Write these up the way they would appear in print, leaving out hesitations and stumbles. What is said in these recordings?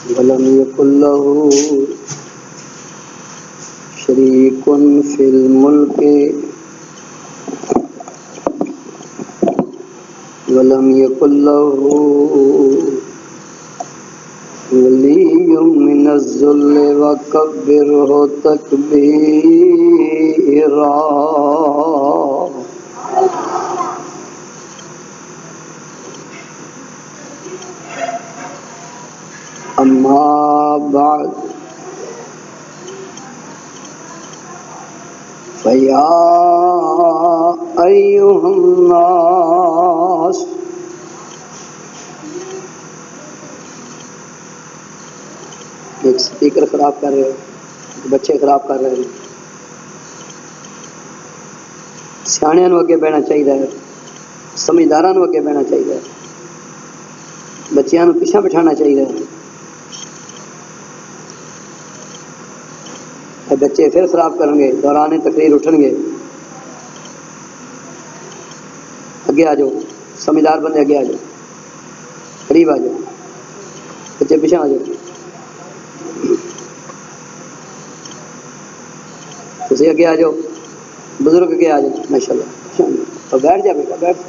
ولم يكن له شريك في الملك ولم يكن له ولي من الذل وكبره تكبيرا. أما بعد فيا أيها الناس ایک سپیکر خراب کر رہے ہو، بچے خراب کر رہے ہیں. سیاںیاں نوں اگے بہنا چاہیے، سمجھداراں نوں اگے بہنا چاہیے، بچیاں نوں پیچھے بٹھانا چاہیے. بچے پھر خراب کریں گے، دوران تقریر اٹھن گے. اگے آ جاؤ، سمجھدار بندے اگے آ جاؤ، قریب آ جاؤ، بچے پیچھے آ جاؤ. تسی اگے آ جاؤ، بزرگ اگے آ جاؤ. ماشاء اللہ. اور بیٹھ جا بیٹا، بیٹھ.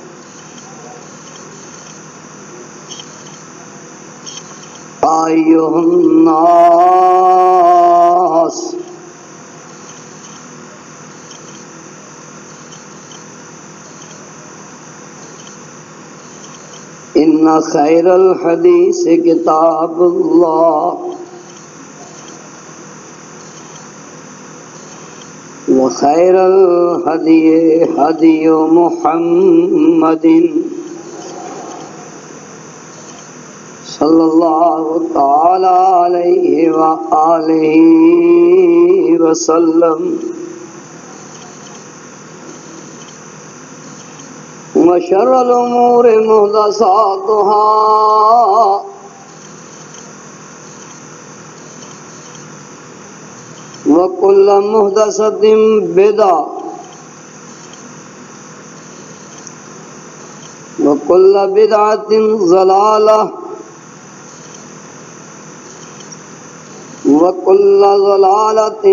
ایھا الناس ان خیر الحدیث کتاب اللہ وخیر الہدی ہدی محمد صلی اللہ تعالی علیہ وآلہ وسلم وشر الامور محدثاتها وكل محدثة بدعة وكل بدعة ضلالة وكل ضلالة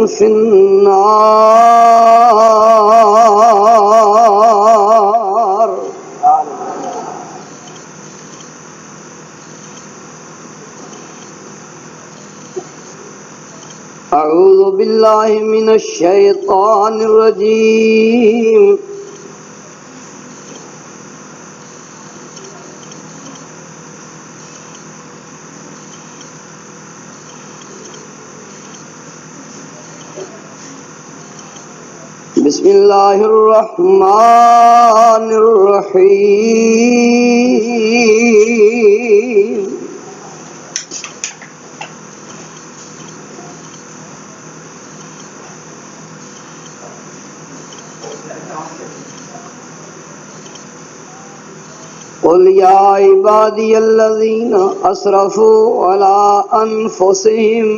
في النار. أعوذ بالله من الشيطان الرجيم. بسم الله الرحمن الرحيم. قل يا عبادي الذين أسرفوا على أنفسهم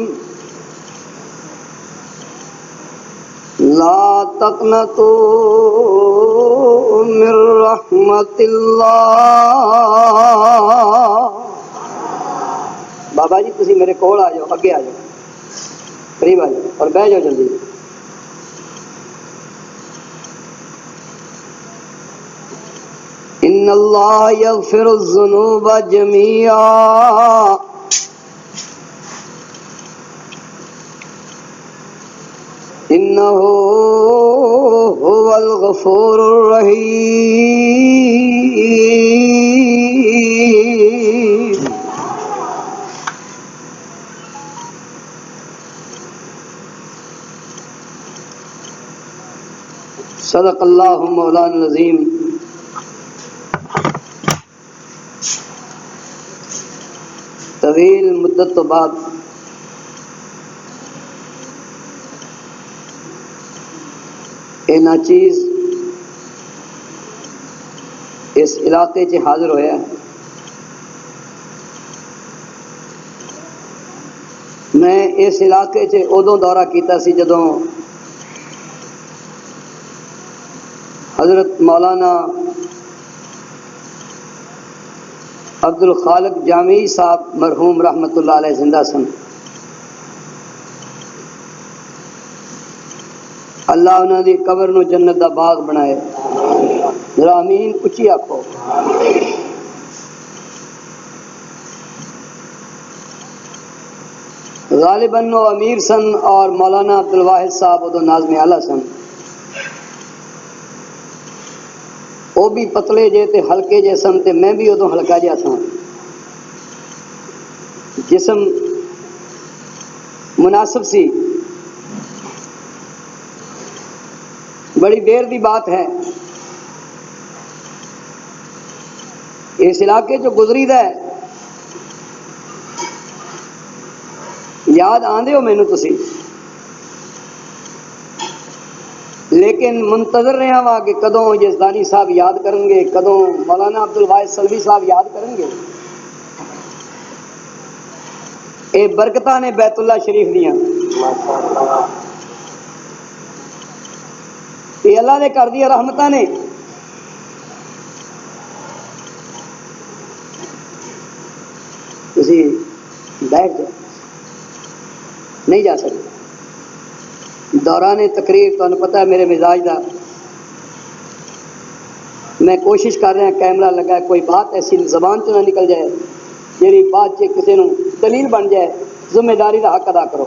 لا تقنطوا من رحمت اللہ. بابا جی تسی میرے کول آ جاؤ، اگے آ جاؤ، قریب آ جاؤ اور بیٹھ جاؤ جلدی. ان اللہ یغفر الذنوب جميعا انه هو الغفور الرحیم. صدق اللہ مولانا العظیم. طویل مدت تو بعد اینا چیز اس علاقے چ حاضر ہویا ہے. میں اس علاقے چ ادوں دورہ کیتا سی جدوں حضرت مولانا عبد الخالق جامعی صاحب مرحوم رحمت اللہ علیہ زندہ سن. اللہ انہوں دی قبر نو جنت دا باغ بنائے. ذرا آمین اچھی آکھو. غالباً وہ امیر سن اور مولانا عبد الواحد صاحب ادو ناظم اعلیٰ سن. وہ بھی پتلے جے تے ہلکے جے سن تے میں بھی ادو ہلکا جا سا. جسم مناسب سی. بڑی دیر دی بات ہے، اس علاقے جو گزری دا ہے یاد آندے ہو مینوں تسی، لیکن منتظر رہا وا کہ کدوں یزدانی صاحب یاد کریں گے، کدوں مولانا عبد الواحد سلوی صاحب یاد کریں گے. اے برکتاں نے بیت اللہ شریف دیاں، یہ اللہ نے کر دیا رحمتاں نے. تسی بیٹھ جاؤ، نہیں جا سکتے. دوران تقریر تو پتہ ہے میرے مزاج دا، میں کوشش کر رہا کیمرہ لگا ہے کوئی بات ایسی زبان تو نہ نکل جائے جیڑی بات چ کسی نو دلیل بن جائے. ذمہ داری دا حق ادا کرو.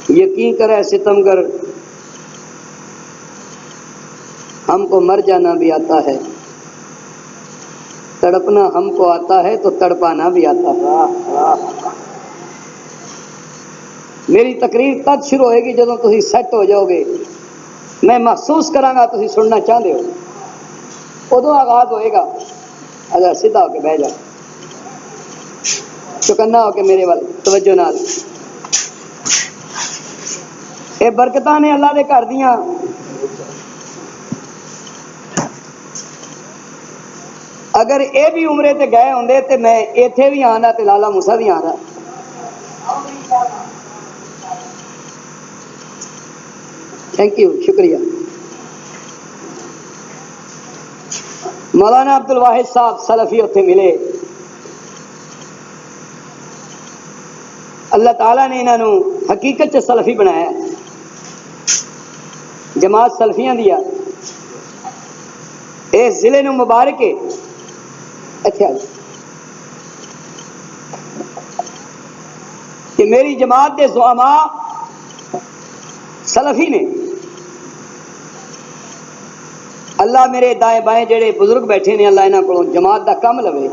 یقین کرے ستمگر ہم کو مر جانا بھی آتا ہے، تڑپنا ہم کو آتا ہے تو تڑپانا بھی آتا ہے. میری تقریر تب شروع ہوئے گی جدوں تسی سیٹ ہو جاؤ گے، میں محسوس کراں گا تسی سننا چاہتے ہو، ادوں آغاز ہوئے گا. اگر سیدھا ہو کے بہ جاؤ، چکنا ہو کے میرے وال توجہ نال. اے برکتاں نے اللہ دے گھر دیاں. اگر اے بھی عمرے تے گئے ہوندے تے میں ایتھے بھی آنا تے لالا موسیٰ بھی آنا. تھینک یو، شکریہ. مولانا عبد الواحد صاحب سلفی اتنے ملے. اللہ تعالیٰ نے انہوں نے حقیقت چ سلفی بنایا. جماعت سلفیاں دیا اس ضلع نو مبارک ہے. اچھا کہ میری جماعت دے زعماء سلفی نے. اللہ میرے دائیں بائیں جڑے بزرگ بیٹھے نے، اللہ انہاں کو جماعت دا کم لوے.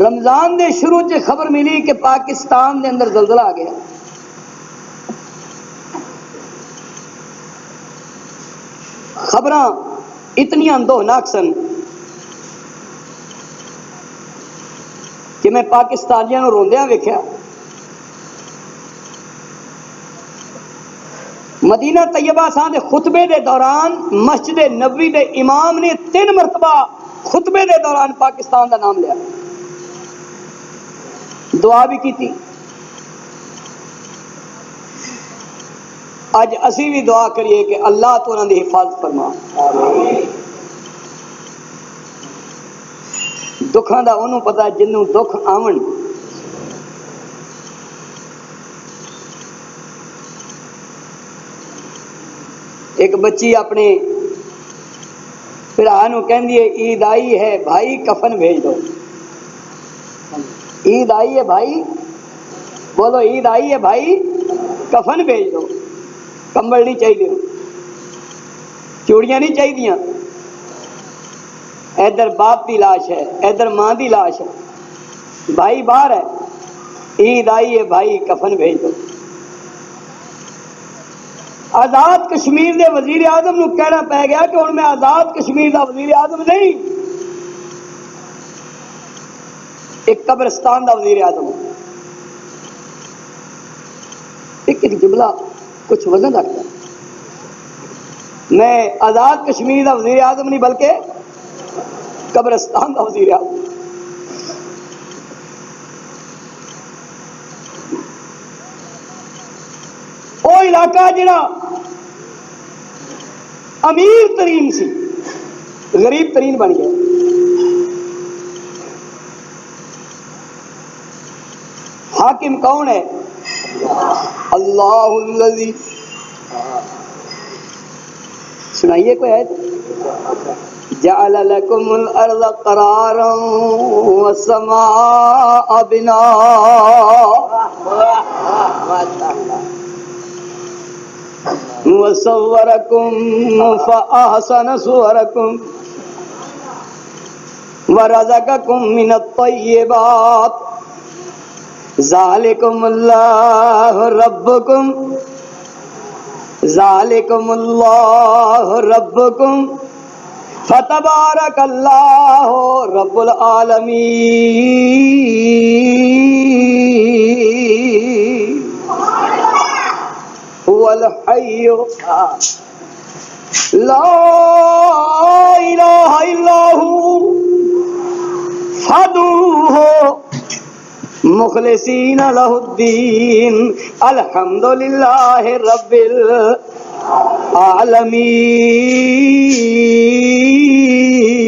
رمضان دے شروع سے خبر ملی کہ پاکستان دے اندر زلزلہ آ گیا. خبراں اتنی اندوہناک سن کہ میں پاکستانیاں نوں روندیاں ویکھیا. مدینہ طیبہ ساں دے خطبے دے دوران مسجد نبوی دے امام نے 3 مرتبہ خطبے دے دوران پاکستان دا نام لیا، دعا بھی کی تھی. اج اسی بھی دعا کریے کہ اللہ تو انہاں دی حفاظت فرما. دکھاں دا انہوں پتہ جنوں دکھ آون. ایک بچی اپنے بھرا نو کہندی ہے عید آئی ہے بھائی کفن بھیج دو. عید آئی ہے بھائی، بولو عید آئی ہے بھائی کفن بھیج دو. کمبل نہیں چاہیے، چوڑیاں نہیں چاہیے. ادھر باپ دی لاش ہے، ادھر ماں دی لاش ہے، بھائی باہر ہے. عید آئی ہے بھائی کفن بھیج دو. آزاد کشمیر دے وزیر اعظم نو کہنا پہ گیا کہ ہن میں آزاد کشمیر دا وزیر اعظم نہیں، ایک قبرستان دا وزیر اعظم ہوں. ایک جملہ کچھ وزن رکھتا ہے. میں آزاد کشمیر دا وزیر اعظم نہیں بلکہ قبرستان دا وزیر اعظم. علاقہ جڑا امیر ترین سی غریب ترین بن گیا. حاکم کون ہے؟ اللہ الذی. سنائیے کوئی آیت. جعل لکم الارض قرارا والسماء بناء وصورکم فاحسن صورکم ورزقکم من الطیبات ذالکم اللہ ربکم ذالکم اللہ ربکم فتبارک اللہ رب العالمین. هو الحی لا الہ الا هو فادعوہ مخلصین لہ الدین الحمد للہ رب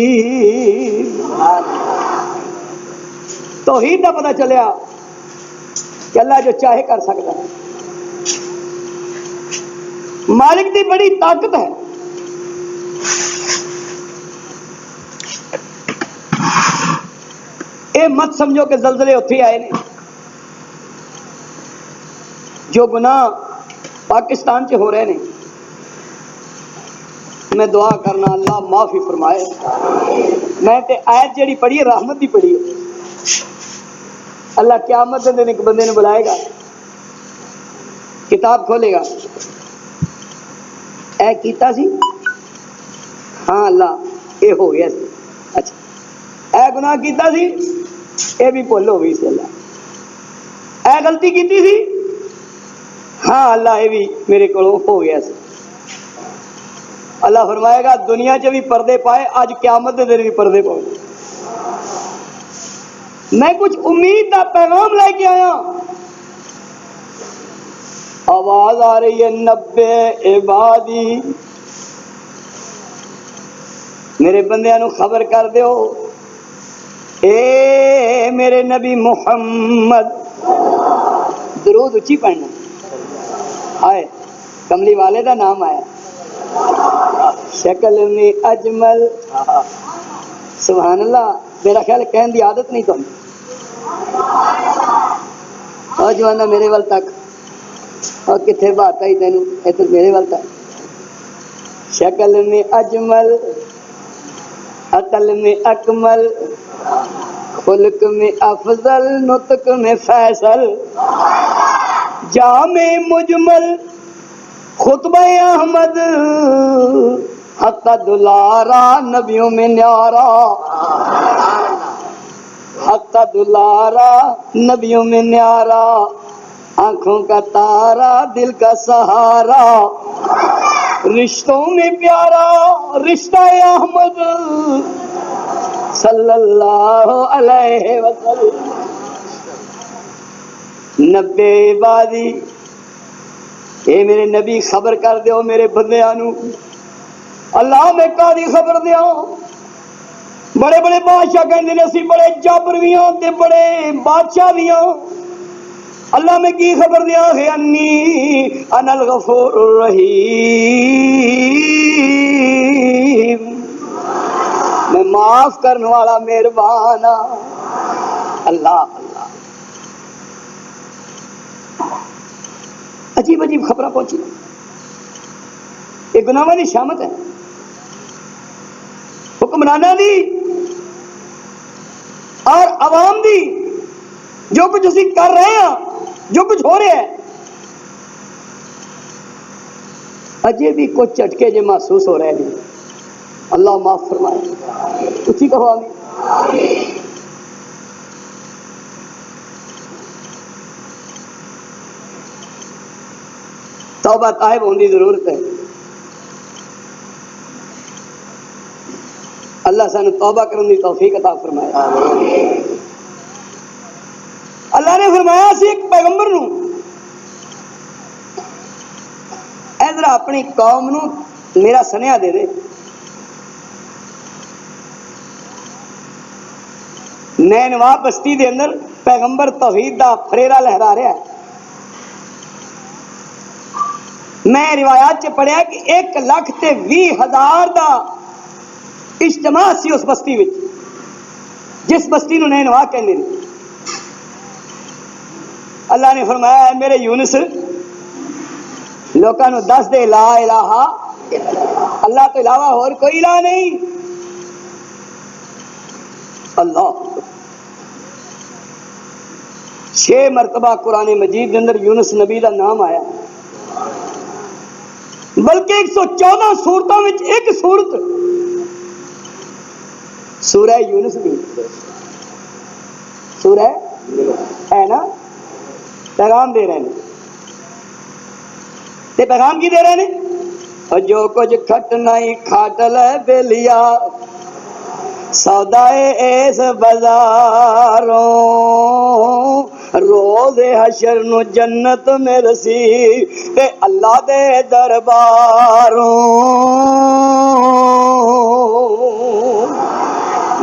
العالمین. توحید کا پتہ چلیا کہ اللہ جو چاہے کر سکتا ہے. مالک دی بڑی طاقت ہے. اے مت سمجھو کہ زلزلے اتھی آئے نے. جو گناہ پاکستان سے ہو رہے ہیں میں دعا کرنا اللہ معافی فرمائے. میں تے آیت جڑی پڑھی ہے رحمت دی پڑھی ہے. اللہ قیامت دے دن ایک بندے نے بلائے گا, کتاب کھولے گا, اے کیتا سی ہاں اللہ اے ہو گیا سی, اچھا اے گناہ کیتا سی اے بھی بھول ہو گئی سی, اللہ اے غلطی کیتی سی ہاں اللہ اے بھی میرے کو ہو گیا سی. اللہ فرمائے گا دنیا چ بھی پردے پائے, آج قیامت دے دن بھی پردے پاؤ. میں کچھ امید کا پیغام لے کے آیا. آواز آ رہی ہے نبے عبادی, میرے بندیاں نو خبر کر دیو اے میرے نبی محمد. درود اچھی پڑھنا. آئے کملی والے دا نام آیا. شکل میں اجمل, سبحان اللہ. میرا خیال کہن دی عادت نہیں تم اور جوانا میرے ول تک اور کتنے بات آئی تینوں اتر میرے ول تک. شکل میں اجمل, عقل میں اکمل, خلق میں افضل, نطق میں فیصل, جامع مجمل, خطبہ احمد, حق دلارا نبیوں میں نیارا, حق دلارا نبیوں میں نیارا, آنکھوں کا تارا دل کا سہارا, رشتوں میں پیارا رشتہ احمد صلی اللہ علیہ وسلم. نبے عبادی, اے میرے نبی خبر کر دیو میرے بندیاں نو. اللہ میں کاری خبر دیا. بڑے بڑے بادشاہ کہندے نے اسی بڑے جابر بھی ہاں تے بڑے بادشاہ بھی ہاں. اللہ میں کی خبر دیا ہے انی انا الغفور الرحیم, میں معاف کرنے والا مہربان. اللہ اللہ عجیب عجیب خبریں پہنچی. یہ گناہاں دی شامت ہے حکمرانہ دی اور عوام دی. جو کچھ اسی کر رہے ہیں, جو کچھ ہو رہا ہے, اجے بھی کچھ چٹکے جو محسوس ہو رہے ہیں. اللہ معاف فرمائے. اسی کہو آمین. توبہ طائب ہونے کی ضرورت ہے. اللہ سانو توبہ کرنے کی توفیق عطا فرمائے. اللہ نے فرمایا سی ایک پیغمبر نو اپنی قوم نو میرا سنیا دے دے۔ نینوا بستی دے اندر پیغمبر توحید دا فریرا لہرا رہا ہے۔ میں روایات چ پڑھیا کہ 1,20,000 دا اجتماع سی اس بستی وچ، جس بستی نو نینوا کہندے نے۔ اللہ نے فرمایا اے میرے یونس لوکاں نو دس دے لا الہ اللہ تو علاوہ اور کوئی الہ نہیں۔ اللہ 6 مرتبہ قرآن مجید کے اندر یونس نبی دا نام آیا، بلکہ 114 سورتوں میں ایک سورت سورہ یونس بھی، سورہ ہے نا، پیغام دے رہے ہیں۔ تے پیغام کی دے رہے ہیں؟ اور جو کچھ کھٹنا ہی کھاٹ لے بیلیا سودائے ایس بازاروں، روز حشر نو جنت میں رسی تے اللہ دے درباروں۔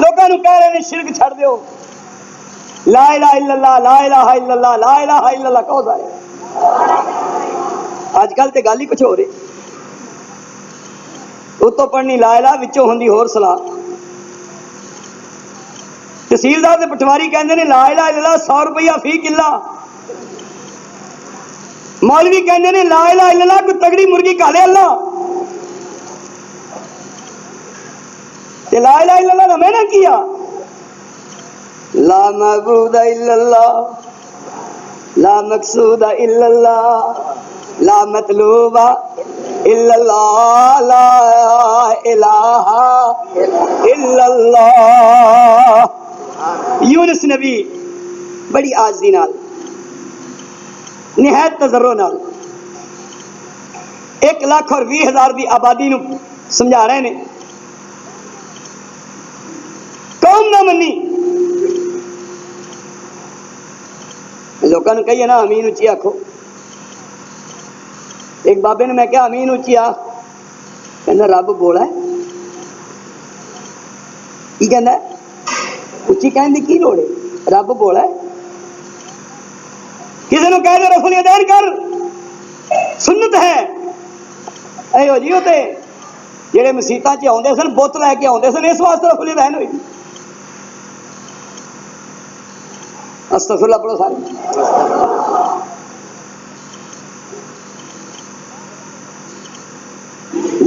لوگوں نو کہہ رہے ہیں شرک چھڑ دیو، لا الہ الا اللہ، لا الہ الا اللہ، لا الہ الا اللہ کہو سارے۔ آج کل تے گل ہی کچھ ہو رہی، اتوں پڑھنی لا الہ وچوں ہوندی ہور صلاح۔ تحصیلدار تے پٹواری کہندے نے لا الہ الا اللہ 100 روپیہ فی کلا۔ مولوی کہندے نے لا الہ الا اللہ کوئی تگڑی مرغی کھا لے اللہ۔ تے لا الہ الا اللہ نے میں نہ کیا، لا معبود الا اللہ، لا مقصود الا اللہ، لا مطلوب الا اللہ، لا الہ الا اللہ۔ یونس نبی بڑی عاجزی نال، نہایت تضرع نال 1,20,000 دی آبادی نو سمجھا رہے نے۔ قوم نہ منی، لوگوں نے کہیے نا امین اچھی آکھو۔ ایک بابے نے میں کہا امین اچھی آ، کہنا رب بولا ہے کی کہنا ہے اچھی کہنے دی کی لوڑ ہے، رب بولا ہے۔ کسی نے کہہ دے رفل یدین کر، سنت ہے۔ اے ہو جی ہوتے جڑے مسیتاں چ آندے سن بت لے کے آندے سن، اس واسطے رفل یدین ہوئی۔ استغفر اللہ پڑھو سارے۔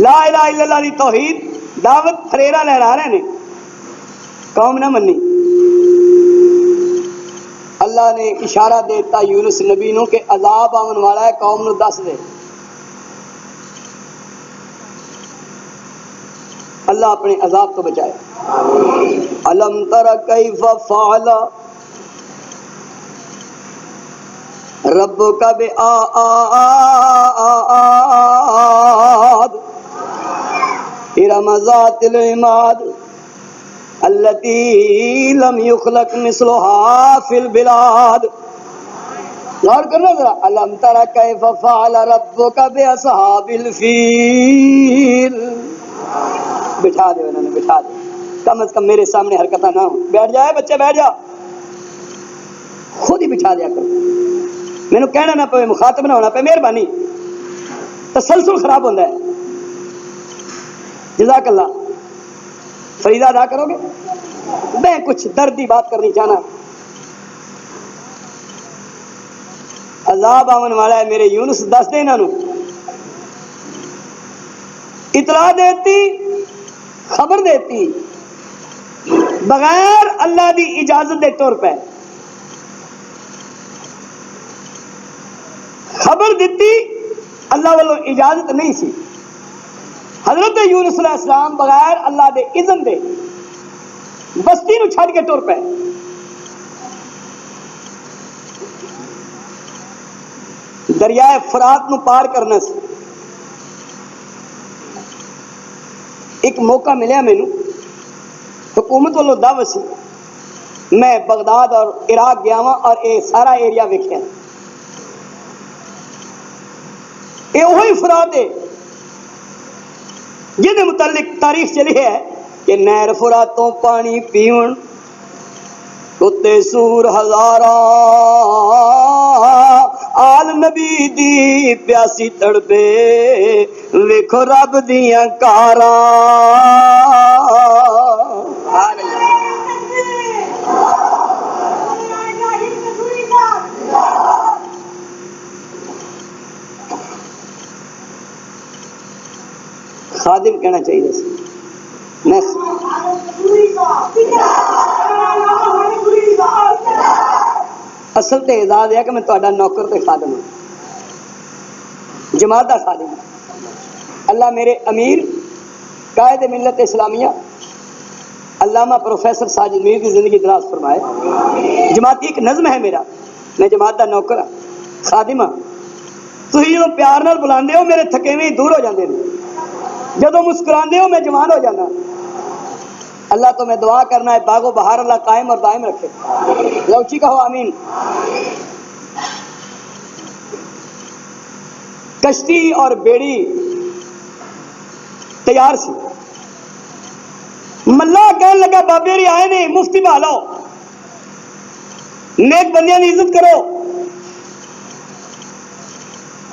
لا الہ الا اللہ دی توحید دعوت فریرا لہرا رہے ہیں، قوم نہ منی۔ اللہ نے اشارہ دیتا یونس نبی نو کہ عذاب آن والا ہے، قوم نو دس دے۔ اللہ اپنے عذاب تو بچائے۔ الم تر کیف فعل ربک بعاد ارم ذات العماد التي لم يخلق مثلها في البلاد۔ غور کرنا ذرا، الم تر کیف فعل ربک باصحاب الفیل۔ بٹھا دے انہوں نے، بٹھا دے، کم از کم میرے سامنے حرکتہ نہ ہو۔ بیٹھ جائے بچے، بیٹھ جا، خود ہی بٹھا دیا کرو، میں نے کہنا نہ پے، مخاطب نہ ہونا پے، مہربانی۔ تسلسل خراب ہوتا ہے۔ جزاک اللہ۔ فریضہ ادا کرو گے؟ میں کچھ دردی بات کرنی چاہنا۔ عذاب آمن والا ہے میرے یونس، دس دے انہاں نو، اطلاع دیتی، خبر دیتی بغیر اللہ دی اجازت دے طور پہ، خبر دیتی اللہ والوں اجازت نہیں سی۔ حضرت یونس علیہ السلام بغیر اللہ دے اذن دے بستی نو چھڑ کے ٹر پے۔ دریائے فرات نو پار کرنا سی۔ ایک موقع ملیا مینو، حکومت والوں دعوت سی، میں بغداد اور عراق گیا ہوں اور اے سارا ایریا ویکھیا۔ یہ وہی فرات ہے جن متعلق تاریخ چلی ہے کہ نہر فراتوں پانی پیون کتے سور ہزارہ آل نبی دی پیاسی تڑپے ویکھو رب دیاں کاراں. خادم کہنا چاہیے سی اصل تے اعزاز ہے کہ میں تہاڈا نوکر تے خادم ہوں، جماعت دا خادم ہوں. اللہ میرے امیر قائد ملت اسلامیہ علامہ پروفیسر ساجد میر کی زندگی دراز فرمائے. جماعت کی ایک نظم ہے میرا، میں جماعت دا نوکر ہاں، خادم ہاں. تسی جدوں پیار نال بلاندے ہو میرے تھکیویں دور ہو جاندے نے، جدوں مسکراندے ہو میں جوان ہو جانا. اللہ تو میں دعا کرنا ہے باغ و بہار اللہ قائم اور دائم رکھے. لوچی کہو آمین. کشتی اور بیڑی تیار سی. ملا کہنے لگا بابے ری آئے نے مفتی بہالو، نیک بندیاں کی عزت کرو.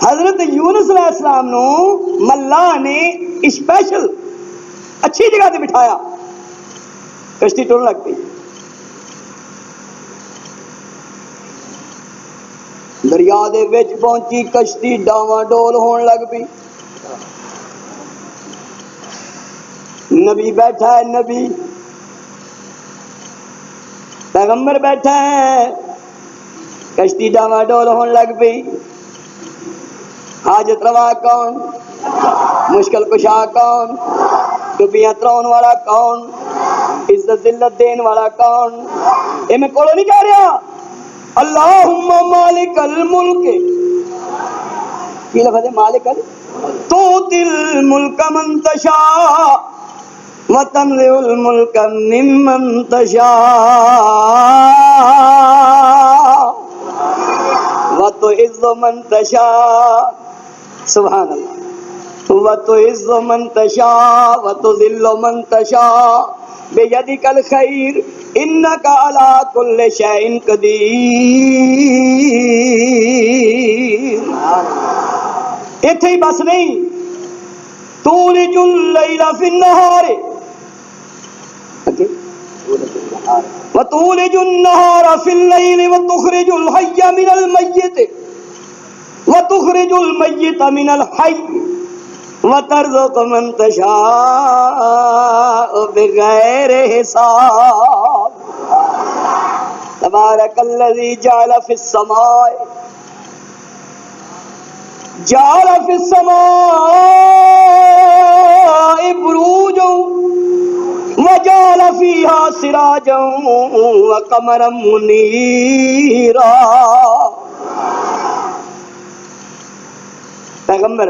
حضرت یونس علیہ السلام نو ملا نے اسپیشل اچھی جگہ تے بٹھایا. کشتی ٹرن لگ پئی. دریا دے وچ پہنچی کشتی ڈاواں ڈول ہون لگ پئی. نبی بیٹھا ہے، نبی پیغمبر بیٹھا ہے، کشتی ڈاواں ڈول ہون لگ پئی. حاجت روا کون؟ مشکل کشا کون؟ ڈبیاں تراؤن والا کون؟ عزت ذلت دین والا کون؟ یہ میں کولو نہیں کہہ رہا. اللہم مالک الملک، کی لفظ ہے مالک تؤتی الملک من تشاء وتنزع الملک ممن تشاء وتعز من تشاء. سبحان اللہ. وتعز من تشاء وتذل من تشاء بیدک الخیر انک علی کل شیء قدیر. اتھے ہی بس نہیں، تولج اللیل فی النہار وتولج النہار فی اللیل وتخرج الحی من المیت وتخرج المیت من الحی وترزق من تشاء بغیر حساب. تبارک الذی جعل فی السماء بروجا وجعل فیہا سراجا وقمرا منیرا. پیغمبر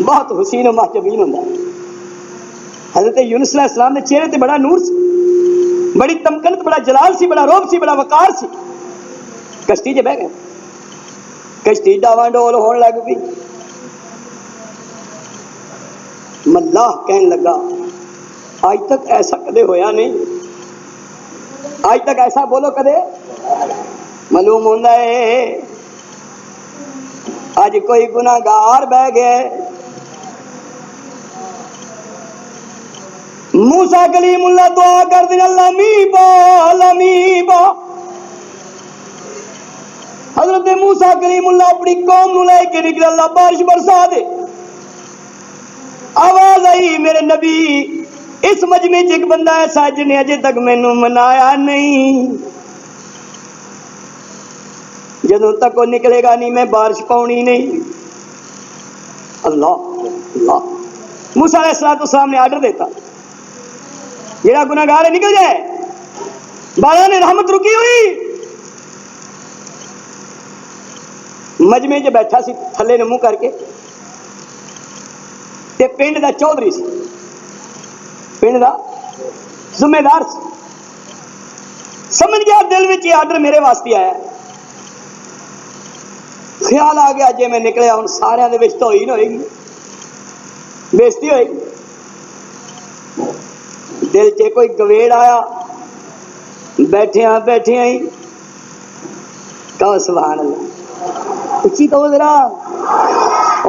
بہت حسین و محجوبین ہوندا. حضرت یونس علیہ السلام کے چہرے تے بڑا نور سی، بڑی تمکنت، بڑا جلال سی، بڑا روب سی، بڑا وقار سی. کشتی چ بہ گئے، کشتی ڈاواں ڈول ہون لگ پئی. ملاح کہن لگا آج تک ایسا کدے ہویا نہیں، آج تک ایسا بولو کدے. معلوم ہوندا ہے آج کوئی گناہگار بہ گئے. موسیٰ کلیم اللہ دعا کر دیں اللہ میبا لمیبا. حضرت موسیٰ کلیم اللہ اپنی قوم نو لے کے نکل، اللہ بارش برسا دے. آواز آئی میرے نبی اس مجمع چ ایک بندہ ایسا ہے جنہیں اجے تک مینوں منایا نہیں، جدوں تک وہ نکلے گا نہیں میں بارش پاؤنی نہیں. اللہ اللہ. موسیٰ علیہ السلام نے آرڈر دیتا جڑا گناہگار ہے نکل جائے. بارہ نے رحمت رکی ہوئی. مجمع چ بیٹھا سی تھلے نے منہ کر کے، تے پنڈ دا چودھری سی، پنڈ دا ذمہ دار سی. سمجھ گیا دل وچ یہ آرڈر میرے واسطے آیا. خیال آ گیا جے میں نکلیا ہوں سارے دے وچ توہین ہوئے گی، بےزتی ہوئے گی. دل چ کوئی گویڑ آیا، بیٹھیاں بیٹھیاں ہی کہو سبحان اللہ، اچھی کہو ذرا،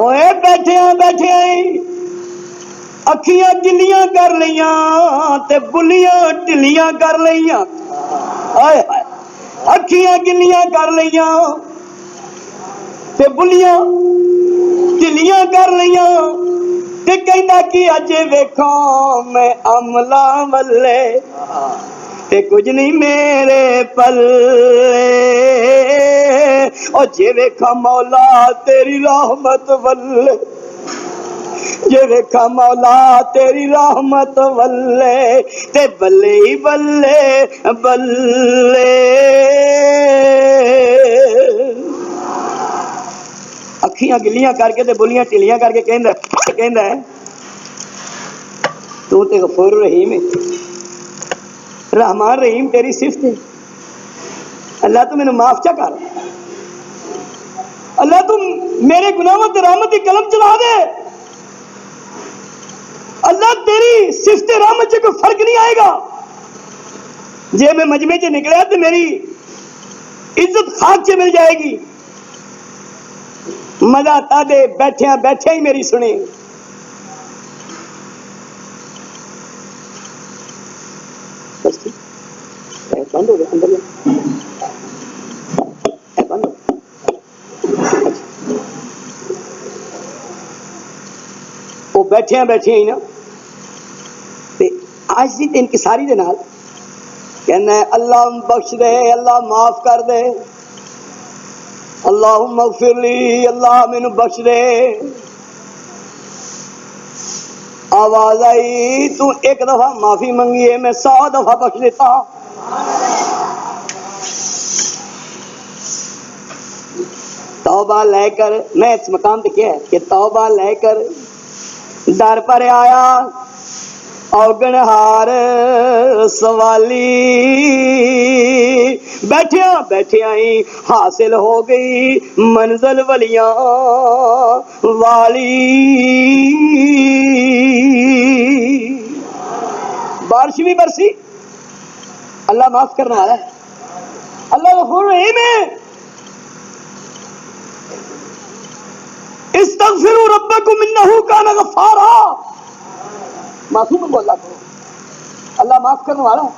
اوے بیٹھیاں بیٹھیاں ہی اکھیاں گلیاں کر لیاں تے بلیاں ٹلیاں کر لیاں، ہائے ہائے، اکھیاں گلیاں کر لیاں تے بلیاں ٹلیاں کر لیاں، تے کہندا کہ اجے ویکھاں میں عملہ ولے تے کچھ نہیں میرے پلے، او جے ویکھاں مولا تیری رحمت ولے، جے ویکھاں مولا تیری رحمت ولے تے بلے ہی بلے بلے، اکھیاں گلیاں کر کے تے بلیاں ٹلیاں کر کے کہندا ہے تو تے غفور رحیم ہے، رحمان رحیم تیری صفت ہے، اللہ تو مینوں معاف چا کر، اللہ تو میرے گناہوں تے رحمت دی قلم چلا دے، اللہ تیری صفت رحمت سے کوئی فرق نہیں آئے گا، جے میں مجمع سے نکلا تو میری عزت خاک سے مل جائے گی، مزہ تا دے بیٹھیاں بیٹھے ہی میری سنی، بس بند ہو گیا اندر بند ہو، وہ بیٹھیاں بیٹھیاں ہی نا آج دی انکساری دے نال کہنا ہے اللہ بخش دے، اللہ معاف کر دے، اللہم اغفر لی، اللہ مینوں بخش دے، آواز آئی تو ایک دفعہ معافی منگی ہے میں 100 دفعہ بخش دیتا، توبہ لے کر، میں اس مقام پہ کیا ہے کہ توبہ لے کر در پر آیا اوگنہار سوالی، بیٹھیاں بیٹھیاں ہی حاصل ہو گئی منزل ولیاں والی، بارش بھی برسی، اللہ معاف کرنے والا ہے، اللہ غفور رحیم ہے، استغفروا ربکم انہ کان غفارا، معافی منگو اللہ کو، اللہ معاف کرنے والا ہے،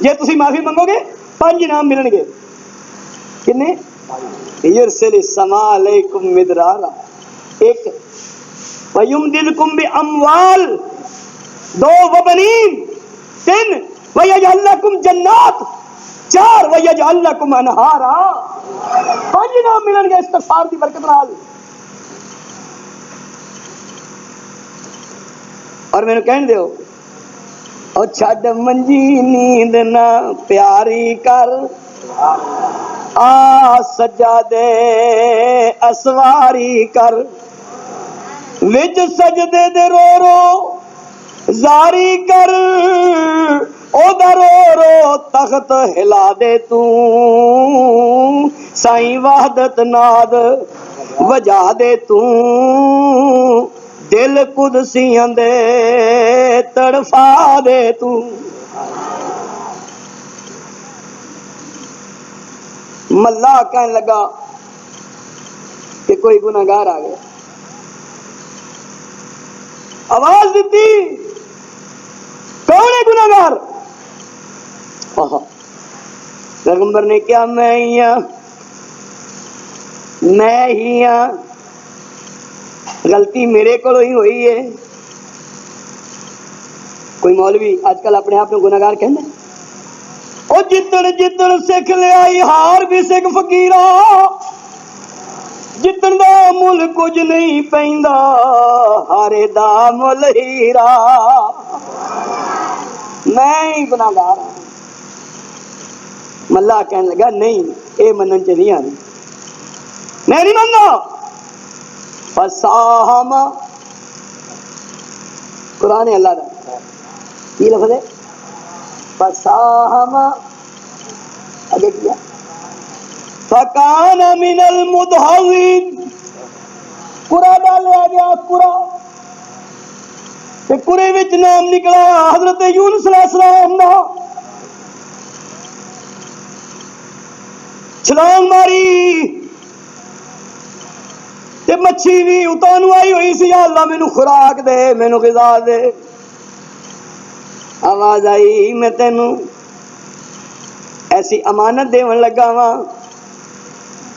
جے تسی معافی منگو گے 5 انعام ملن گے، کنے؟ یرسل السماء علیکم مدرارا، 1 ویمددکم باموال، 2 وبنین، 3 ویجعل لکم جنات، 4 ویجعل لکم انہارا، 5 انعام ملن گے استغفار دی برکت نال، اور میں نے کہن دیو او چھڈ منجی نیند نہ پیاری کر، آ سجادے اسواری کر، وچ سجدے دے رو رو زاری کر، او دا رو رو تخت ہلا دے تو، سائیں وحدت ناد وجا دے تو، دل قدسیاں دے تڑفا دے تو، ملا کہنے لگا کہ کوئی گناہگار آ گیا، آواز دیتی کون ہے گناہگار؟ پیغمبر نے کیا میں ہی ہاں، میں ہی ہاں، غلطی میرے کو ہی ہوئی ہے، کوئی مولوی آج کل اپنے آپ میں گناہگار کہنا ہے، او جتن جتن سکھ لیا ہار بھی سکھ فقیرا، جتن دا مل کچھ نہیں پیندا ہارے دا مل ہیرا، میں ہی گناہگار ہوں، ملا کہنے لگا نہیں اے منن چ نہیں آنی، میں نہیں مننا، فساہم، قرآن ہے اللہ کا، یہ لفظ ہے فساہم، آگے کیا فکان من المدحضین، قرآن ڈالیا گیا، قرآن تے کرے وچ نام نکلا حضرت یونس علیہ السلام دا، چھلانگ ماری تے مچھی بھی اتانو آئی ہوئی سی، یا اللہ مینوں خوراک دے، مینوں غذا دے۔ آواز آئی میں تینوں ایسی امانت دیون لگا ہاں،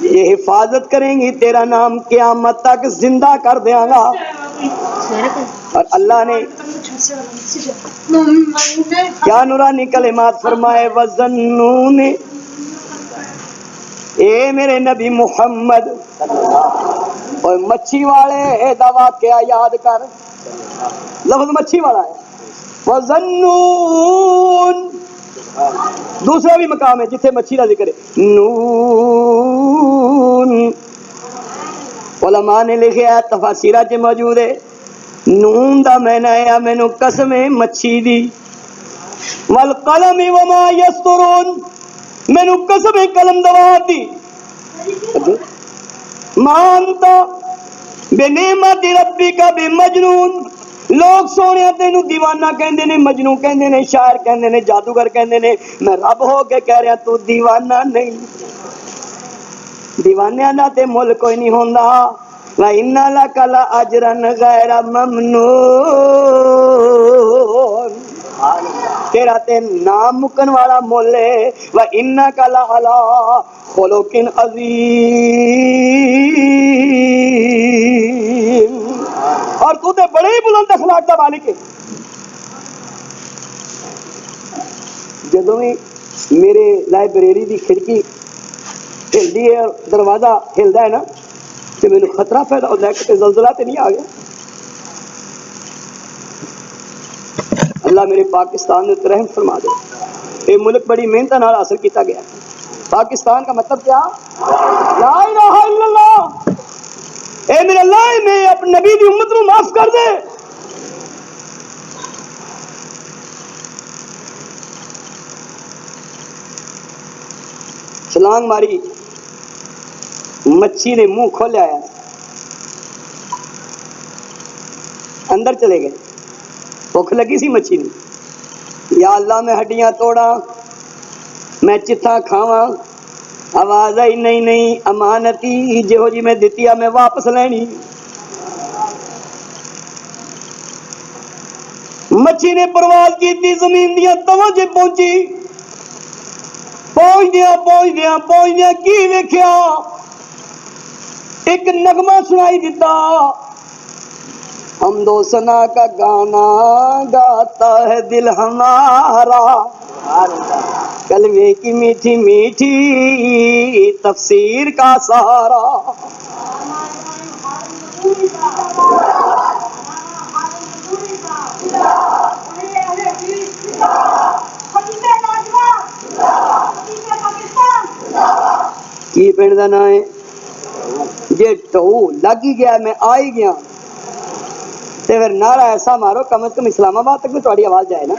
یہ حفاظت کریں گی تیرا نام قیامت تک زندہ کر دیاں گا۔ اور اللہ نے کیا نورانی کلمات فرمائے، وَظَنُّونِ، اے میرے نبی محمد، اور مچھی والے دا واقعہ یاد کر، لفظ مچھی والا ہے، وَظَنُّونِ دوسرا بھی مقام ہے جتھے مچھی کا ذکر ہے، نون علماء نے لکھا ہے، تفاسیرہ چ موجود ہے، نون دا معنی ہے مینوں قسم ہے مچھی دی، والقلم وما یسطرون، مینوں قسم ہے قلم دوات دی، ما انت بنعمت ربک بمجنون، لوگ سونے تینوں دیوانہ کہندے نے، مجنوں کہندے نے، شاعر کہندے نے، جادوگر کہندے نے، میں رب ہو کے کہہ رہا تو دیوانہ نہیں، دیوانیاں دا تے مل کوئی نہیں ہوندا، وَإِنَّ لَكَ لَأَجْرًا غَيْرَ مَمْنُونٍ، تیرا تے نام مکن والا مول ہے، وَإِنَّكَ لَعَلَىٰ خُلُقٍ عَظِيمٍ، اور تو تے بڑے ہی بلند اخلاق دا مالک ہے۔ جدوں بھی میرے لائبریری دی کھڑکی ہلدی ہے اور دروازہ ہلدا ہے نا، تے مینوں خطرہ پیدا ہوتا ہے کہ زلزلہ تے نہیں آ گیا۔ اللہ میرے پاکستان نے رحم فرما دے، یہ ملک بڑی محنت نال حاصل کیتا گیا۔ پاکستان کا مطلب کیا؟ لا الہ الا اللہ، اے میرے اللہ میں اپنے نبی دی امت نو معاف کر دے۔ چھلانگ ماری، مچھی نے منہ کھولیا ہے، اندر چلے گئے، بھوک لگی سی مچھی نے، یا اللہ میں ہڈیاں توڑاں، میں چتھا کھاواں، آواز آئی نہیں نہیں، امانتی جہو جی میں دتی ہے میں واپس لینی۔ مچھی نے پرواز کی تھی، زمین دیا تواں جے پہنچی، پہنچدیا کی ویکھیا، ایک نغمہ سنائی دیتا، حمد و ثنا کا گانا گاتا ہے دل ہمارا، کلمے کی میٹھی میٹھی تفسیر کا سہارا۔ کی پنڈ دا نام ہے؟ جے ٹو لگ ہی گیا میں آ ہی گیا تے پھر نعرہ ایسا مارو کم از کم اسلام آباد تک بھی تھوڑی آواز جائے نا۔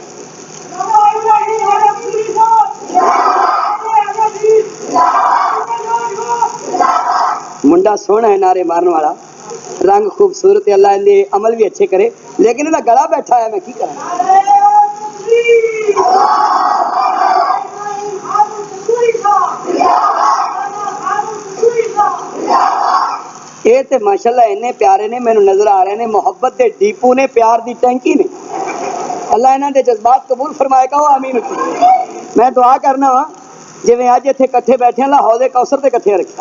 منڈا سونا ہے نعرے مارن والا، رنگ خوبصورت، اللہ نے عمل بھی اچھے کرے، لیکن انہاں گلا بیٹھا ہے، میں کی کراں؟ یہ تے ماشاءاللہ اتنے پیارے نے، مینوں نظر آ رہے نے، محبت دے ڈیپو نے، پیار دی ٹینکی نے، اللہ انہاں دے جذبات قبول فرمائے گا، آمین۔ میں دعا کرنا وا جویں اج ایتھے کٹھے بیٹھے ہیں، اللہ حوض کوثر تے کٹھے رکھے۔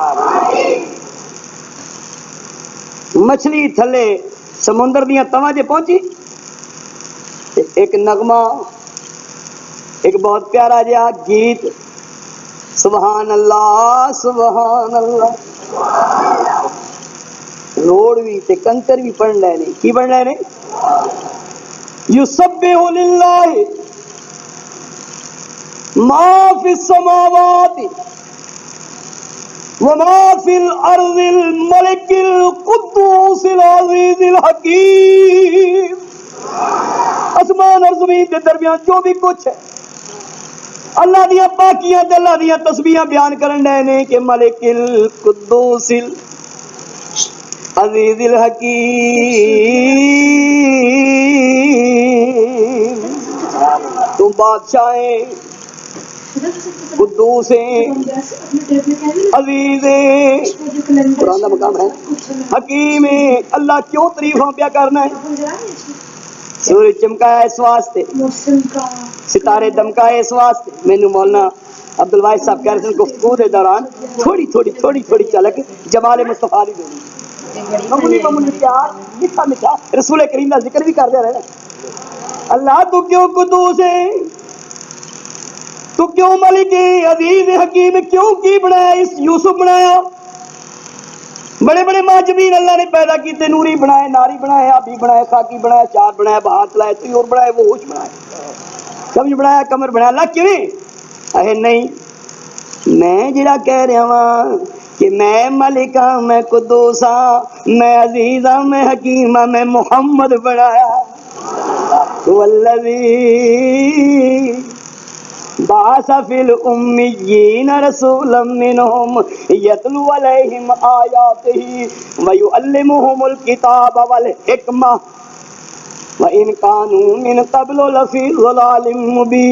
مچھلی تھلے سمندر دیاں تواں جے پہنچی، ایک نغمہ، ایک بہت پیارا جہا گیت، سبحان اللہ سبحان اللہ، روڑ بھی تے کنکر بھی پڑھ لے نے، کی پڑھ لے نے؟ یسبح للہ ما فی السماوات وما فی الارض الملک القدوس العزیز الحکیم، آسمان اور زمین کے درمیان جو بھی کچھ ہے اللہ دیا پاکیاں تے اللہ دیا تسبیحاں بیان کرن دے نے کہ ملک القدوس العزیز الحکیم، بادشاہیں قدوس ہیں عزیز ہیں، قرآن کا مقام ہے، حکیم ہیں۔ اللہ کیوں تعریفاں پیا کرنا ہے؟ سورج چمکایا اس واسطے، ستارے دمکائے اس واسطے۔ مینوں مولانا عبد الواحد صاحب کہہ رہے تھے گفتگو کے دوران تھوڑی جھلک جمال مصطفیٰ دی دینی، معمولی پیار میٹھا میٹھا رسول کریم کا ذکر بھی کرتے رہے۔ اللہ تو کیوں قدوس ہے، تو کیوں ملک عزیز حکیم، کیوں کی بنایا اس یوسف بنایا؟ بڑے بڑے معجبین اللہ نے پیدا کیتے، نوری بنائے، ناری بنائے، آبی بنائے، خاکی بنائے، چار بنائے، بہار چلائے، طیور بنائے، وہ ہوش بنائے، سمجھ بنایا، کمر بنایا۔ اللہ کیوں اے نہیں، میں جڑا کہہ رہا ہاں کہ میں ملک ہاں، میں قدوس ہاں، میں عزیز ہاں، میں حکیم ہاں، میں محمد بنایا والذی بعث فی الامیین رسولا منہم یتلو علیہم آیاتہ ویعلمہم الکتاب والحکمہ وَإِن كَانُوا مِن قَبْلُ لَفِي ضَلَالٍ مُّبِينٍ۔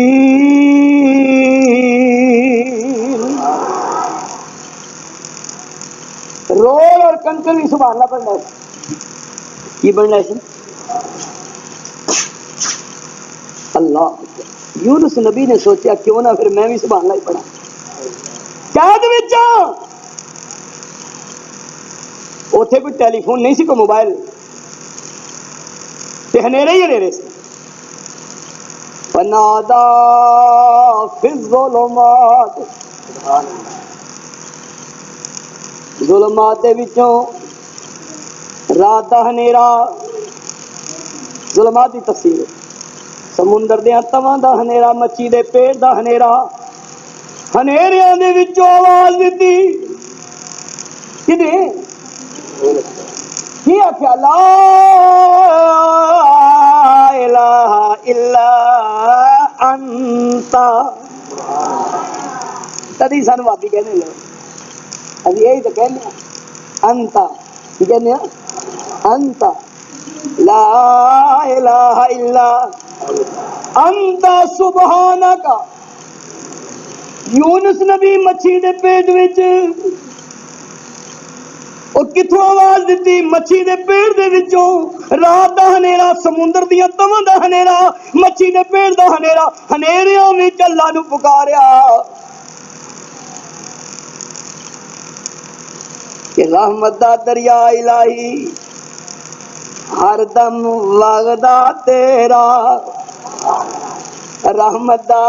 رول اور کنکر بھی سبحان اللہ پڑھنا ہے، یہ بڑھنا ہے اللہ۔ یونس نبی نے سوچا کیوں نہ پھر میں بھی سبحان اللہ ہی پڑھا، قید وچ اوتھے کوئی ٹیلی فون نہیں سی، کوئی موبائل تے ہنیرے ہی ہنیرے سے۔ فنادا فی الظلمات، ظلمات دے وچوں رات دا ہنیرا، ظلمات دی تفسیر ہے سمندر دے تواں دا ہنیرا، مچھی دے پیٹ دا ہنیرا، ہنیریاں دے وچوں آواز دتی کدے کی آخیا لا الہ الا انت۔ تدی سانو واپی کہنے لو، ابھی یہی تو کہنے ہیں انت، کی کہنے ہیں انت لا الہ الا انت سبحانک۔ یونس نبی مچھی دے پیٹ وچ او کتھوں آواز دیتی؟ مچھی دے پیٹ دے وچوں، رات دا ہنیرا، سمندر دیاں تواں دا ہنیرا، مچھی دے پیٹ دا ہنیرا، ہنیریاں وچ اللہ نو پکاریا کہ رحمت دا دریا الہی ہر دم وغدا تیرا، رحمت دا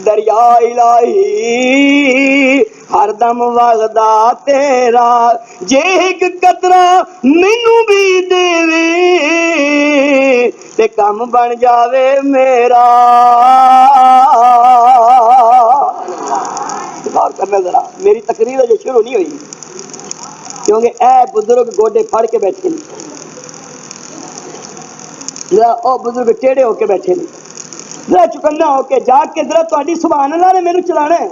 دریا الہی ہر دم وغدا تیرا، جے ایک قطرہ مینوں بھی دے تے کم بن جاوے میرا۔ غور کرنا ذرا، میری تقریر اجے شروع نہیں ہوئی کیونکہ اے بزرگ گوڈے پھڑ کے بیٹھے ہیں، ذرا او بزرگ ٹیڑے ہو کے بیٹھے ہیں، ذرا چکنا ہو کے جاگ کے ذرا تہاڈی سبحان اللہ نے مینوں چلانا ہے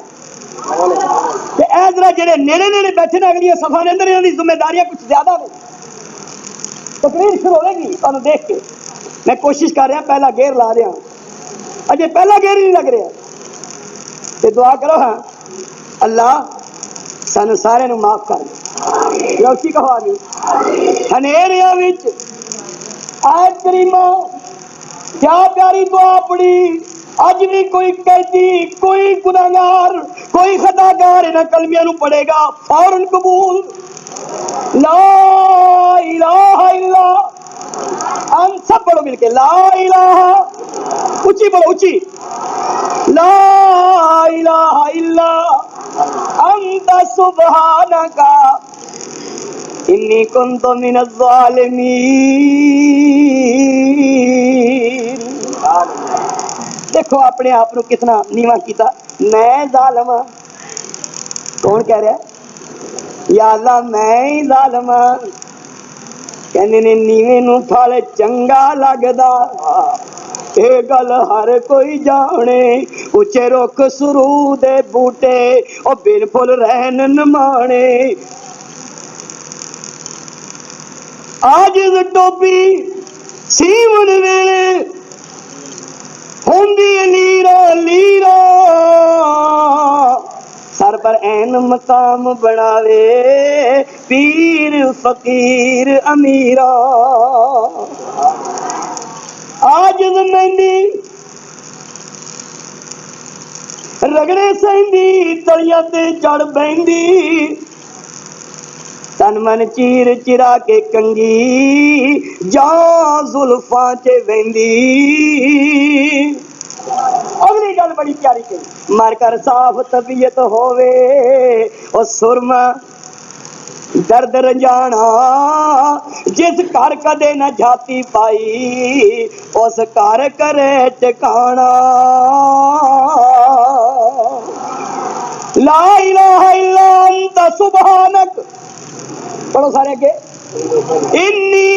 تے اے ذرا جڑے نیڑے نیڑے بیٹھے نے اگلی صفحہ دے اندر انہاں دی ذمہ داریاں کچھ زیادہ نے۔ تقریر شروع ہوے گی تانوں دیکھ کے، میں کوشش کر رہا پہلا گیئر لا رہا، اجے پہلا گیئر ہی نہیں لگ رہا، تے دعا کرو ہاں اللہ سانو سارے نو معاف کر دے، روشی کہو آمین۔ ہنیریاں وچ آیت کریمہ کیا پیاری دعا پڑھی، اج بھی کوئی قیدی، کوئی گناہگار، کوئی خطاکار انہاں کلمیاں نو پڑھے گا فوراً قبول۔ لا الہ الا انت، سب پڑھو مل کے لا الہ، اونچی پڑھو اونچی، لا الہ الا انت سبحانک انی کنت من الظالمین۔ دیکھو اپنے آپ کو کتنا نیواں کیتا، میں ظالم ہاں، کون کہہ رہا ہے؟ یا اللہ میں ہی ظالم ہاں، کہنے نے نیویں نو پھل چنگا لگدا، اے گل ہر کوئی جانے، اچے رخ سرو دے بوٹے او بن پھل رہن نمانے، عاجز ٹوپی سیون ویلے ہوندی نیرو پر این مقام بناوے پیر فقیر امیرا عاجز مہندی رگڑے سہندی تلیاں تے چڑھ بہندی تن من چیر چرا کے کنگی جان زلفاں چ ویندی اگلی گل بڑی پیاری کہ مر کر صاف طبیعت ہووے او سرما درد رنجانا جس گھر کدے نہ جاتی پائی اس گھر کرے ٹکانا لا الہ الا انت سبحانک پڑھو سارے اگے انی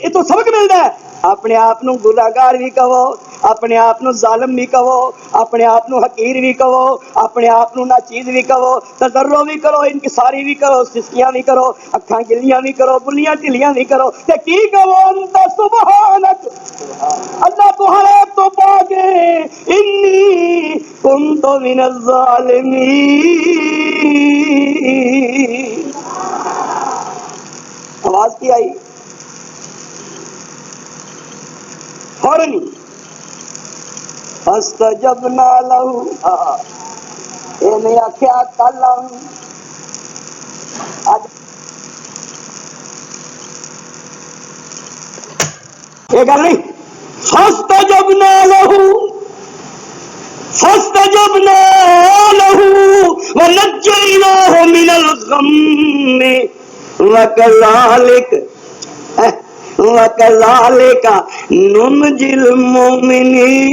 یہ تو سبق ملتا ہے اپنے آپ نو گناہگار بھی کہو اپنے آپ نو ظالم بھی کہو اپنے آپ نو حقیر بھی کہو اپنے آپ نو ناچیز بھی کہو تضرع بھی کرو انکساری بھی کرو سسکیاں بھی کرو اکھاں گلیاں بھی کرو بلیاں ٹھلیاں بھی کرو تے کی کہو انت سبحانک اللہ تمہارے تو پاکے انی کنت من الظالمین آواز کی آئی فوراً فاستجبنا له اے میں آخیا کل یہ گل نہیں فاستجبنا له ونجيناه من الغم وَكَذَلِكَ نُنْجِي الْمُؤْمِنِينَ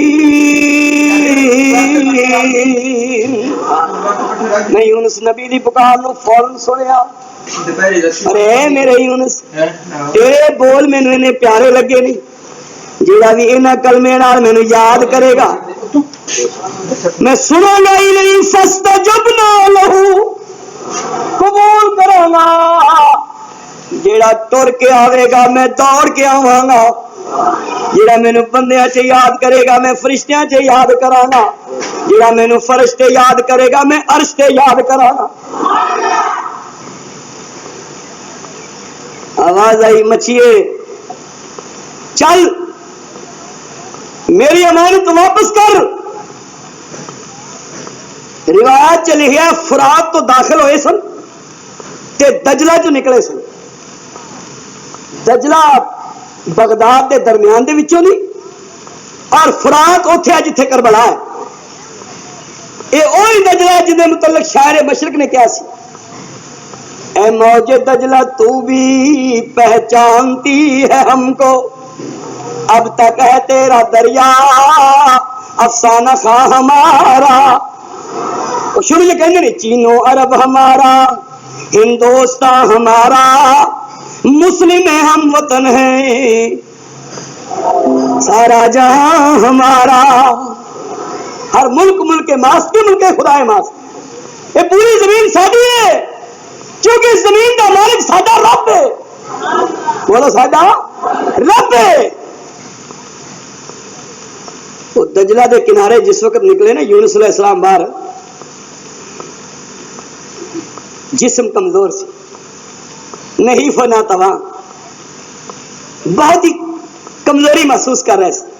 میں یونس نبی دی پکار نو فوراً سنیا ارے میرے یونس تیرے بول مینوں انہیں پیارے لگے نہیں جیڑا بھی انہاں کلمے نال مینوں یاد کرے گا میں سنوں گا ہی نہیں فاستجبنا له قبول کراں گا جیڑا ٹر کے آوے گا میں دوڑ کے آواں گا جیڑا مینوں بندیاں چ یاد کرے گا میں فرشتیاں چ یاد کراں گا جیڑا مینوں فرشتے یاد کرے گا میں عرش تے یاد کراں گا آواز آئی مچھیے چل میری امانت واپس کر روایت چ لکھیا فرات تو داخل ہوئے سن تے دجلہ چ نکلے سن دجلہ بغداد دے درمیان دے وچوں نہیں اور فرات اوتھے ہے جتھے کربلا ہے اے اوہی دجلہ ہے جدے متعلق شاعر مشرق نے کہا سی اے موج دجلہ تو بھی پہچانتی ہے ہم کو اب تک ہے تیرا دریا افسانہ خواہ ہمارا شروع یہ کہنے نہیں چینو عرب ہمارا ہندوستان ہمارا مسلم ہم وطن ہیں سارا جہاں ہمارا ہر ملک ملک ماس کے ملک خدا ماس یہ پوری زمین ساڈی ہے کیونکہ اس زمین کا مالک ساڈا رب ہے بولو ساڈا رب ہے تو دجلہ دے کنارے جس وقت نکلے نا یونس علیہ السلام باہر جسم کمزور سی نہیں فنا تواں بہت ہی کمزوری محسوس کر رہے تھے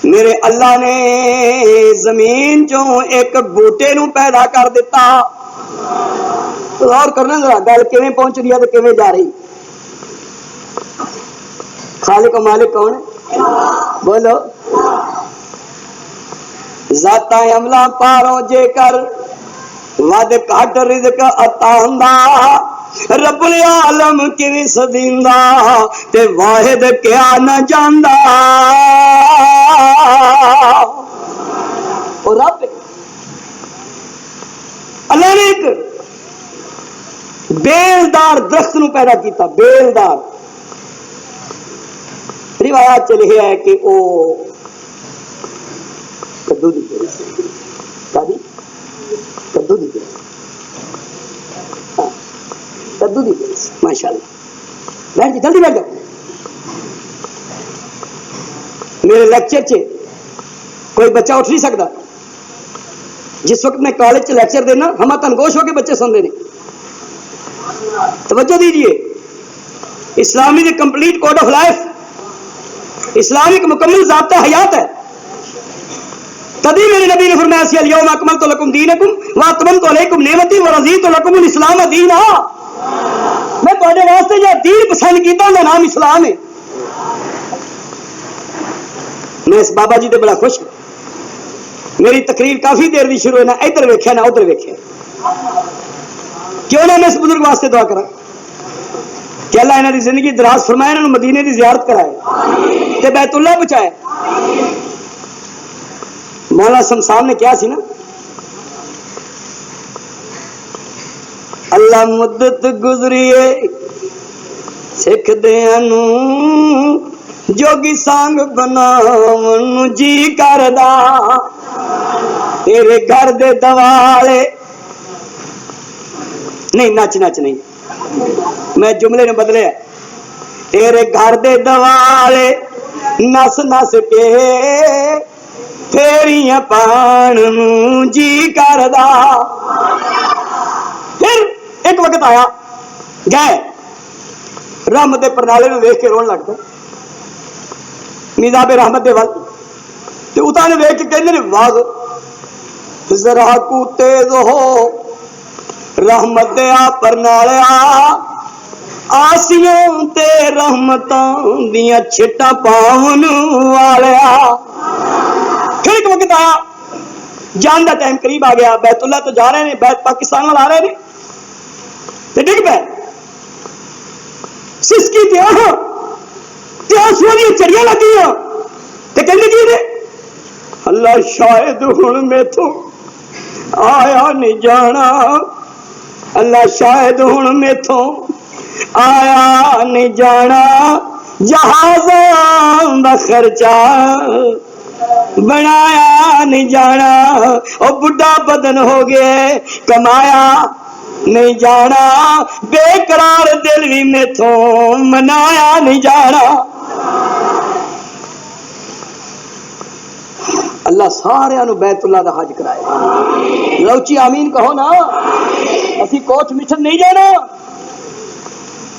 میرے اللہ نے زمین چوں ایک بوٹے نو پیدا کر دیتا غور کرنا ذرا گل کیویں پہنچ رہی ہے تے کیویں جا رہی خالق و مالک کون ہے بولو ذاتاں عملہ پاروں جے کر ود کٹ رزق عطا ہوندا رب العالم کیویں سدیندا تے واحد کیا نہ جاندا او رب اللہ نے ایک بیلدار درخت نو پیدا کیتا بیلدار روایات چ لکھا ہے کہ او کدو دی کدو دی کدو دی ماشاء اللہ بیٹھ جی جلدی بیٹھ جاؤ میرے لیکچر چ کوئی بچہ اٹھ نہیں سکتا جس وقت میں کالج لیکچر دینا ہم تنگوش ہو کے بچے سنتے ہیں. توجہ دیجیے. اسلامی the complete code of life, اسلام ایک مکمل ضابطہ حیات ہے. تبھی میرے نبی نے فرمایا سی الیوم اکملت لکم دینکم واتممت علیکم نعمتی ورضیت لکم الاسلام دینا. میں تھوڑے واسطے جو دین پسند کیتا ہوں نام اسلام ہے. میں اس بابا جی تے بڑا خوش ہوں. میری تقریر کافی دیر دی شروع ہے, نہ ادھر ویکھیا نہ ادھر ویکھیا. کیوں نہ میں اس بزرگ واسطے دعا کرا کہ اللہ انہاں دی زندگی دراز فرمائے, انہاں نوں مدینے دی زیارت کرائے تے بیت اللہ پہنچائے. مولا صاحب نے کیا سی نا, اللہ مدت گزریے سکھ دیاں نوں جوگی سانگ بناون جی کردا, تیرے گھر دے دوالے نہیں نچ نہیں, میں جملے نے بدلے ہے. تیرے گھر دے دوالے نس نس کے پھیریاں پان جی کردا. پھر ایک وقت آیا گئے رحمت دے پرنالے میں ویکھ کے رون لگ پے. نظام رحمت دے ول تے اُتاں نے ویکھ کے کہندے نے واہ ذرا کو تیز ہو رحمت دے آ پرنالیا آسیوں تے رحمتاں دیاں چھٹاں پاون والیا. پھر ایک وقت آیا جان دا ٹائم قریب آ گیا, بیت اللہ تو جا رہے ہیں, بیت پاکستان وال آ رہے ہیں تے ڈگ پے سسکی تے آنسو دی چڑیاں لگیاں تے کہندے کی نے اللہ شاید ہن میتھوں آیا نہیں جانا, اللہ شاید ہن میتھوں آیا نہیں جانا, جہازاں دا خرچہ بنایا نہیں جانا, او بڈھا بدن ہو گئے کمایا نہیں جانا, بے قرار دل بھی میتھوں منایا نہیں جانا. اللہ سارے نو بیت اللہ دا حج کرائے. لوچی آمین کہو نا. اسی کوٹ مٹھن نہیں جانا,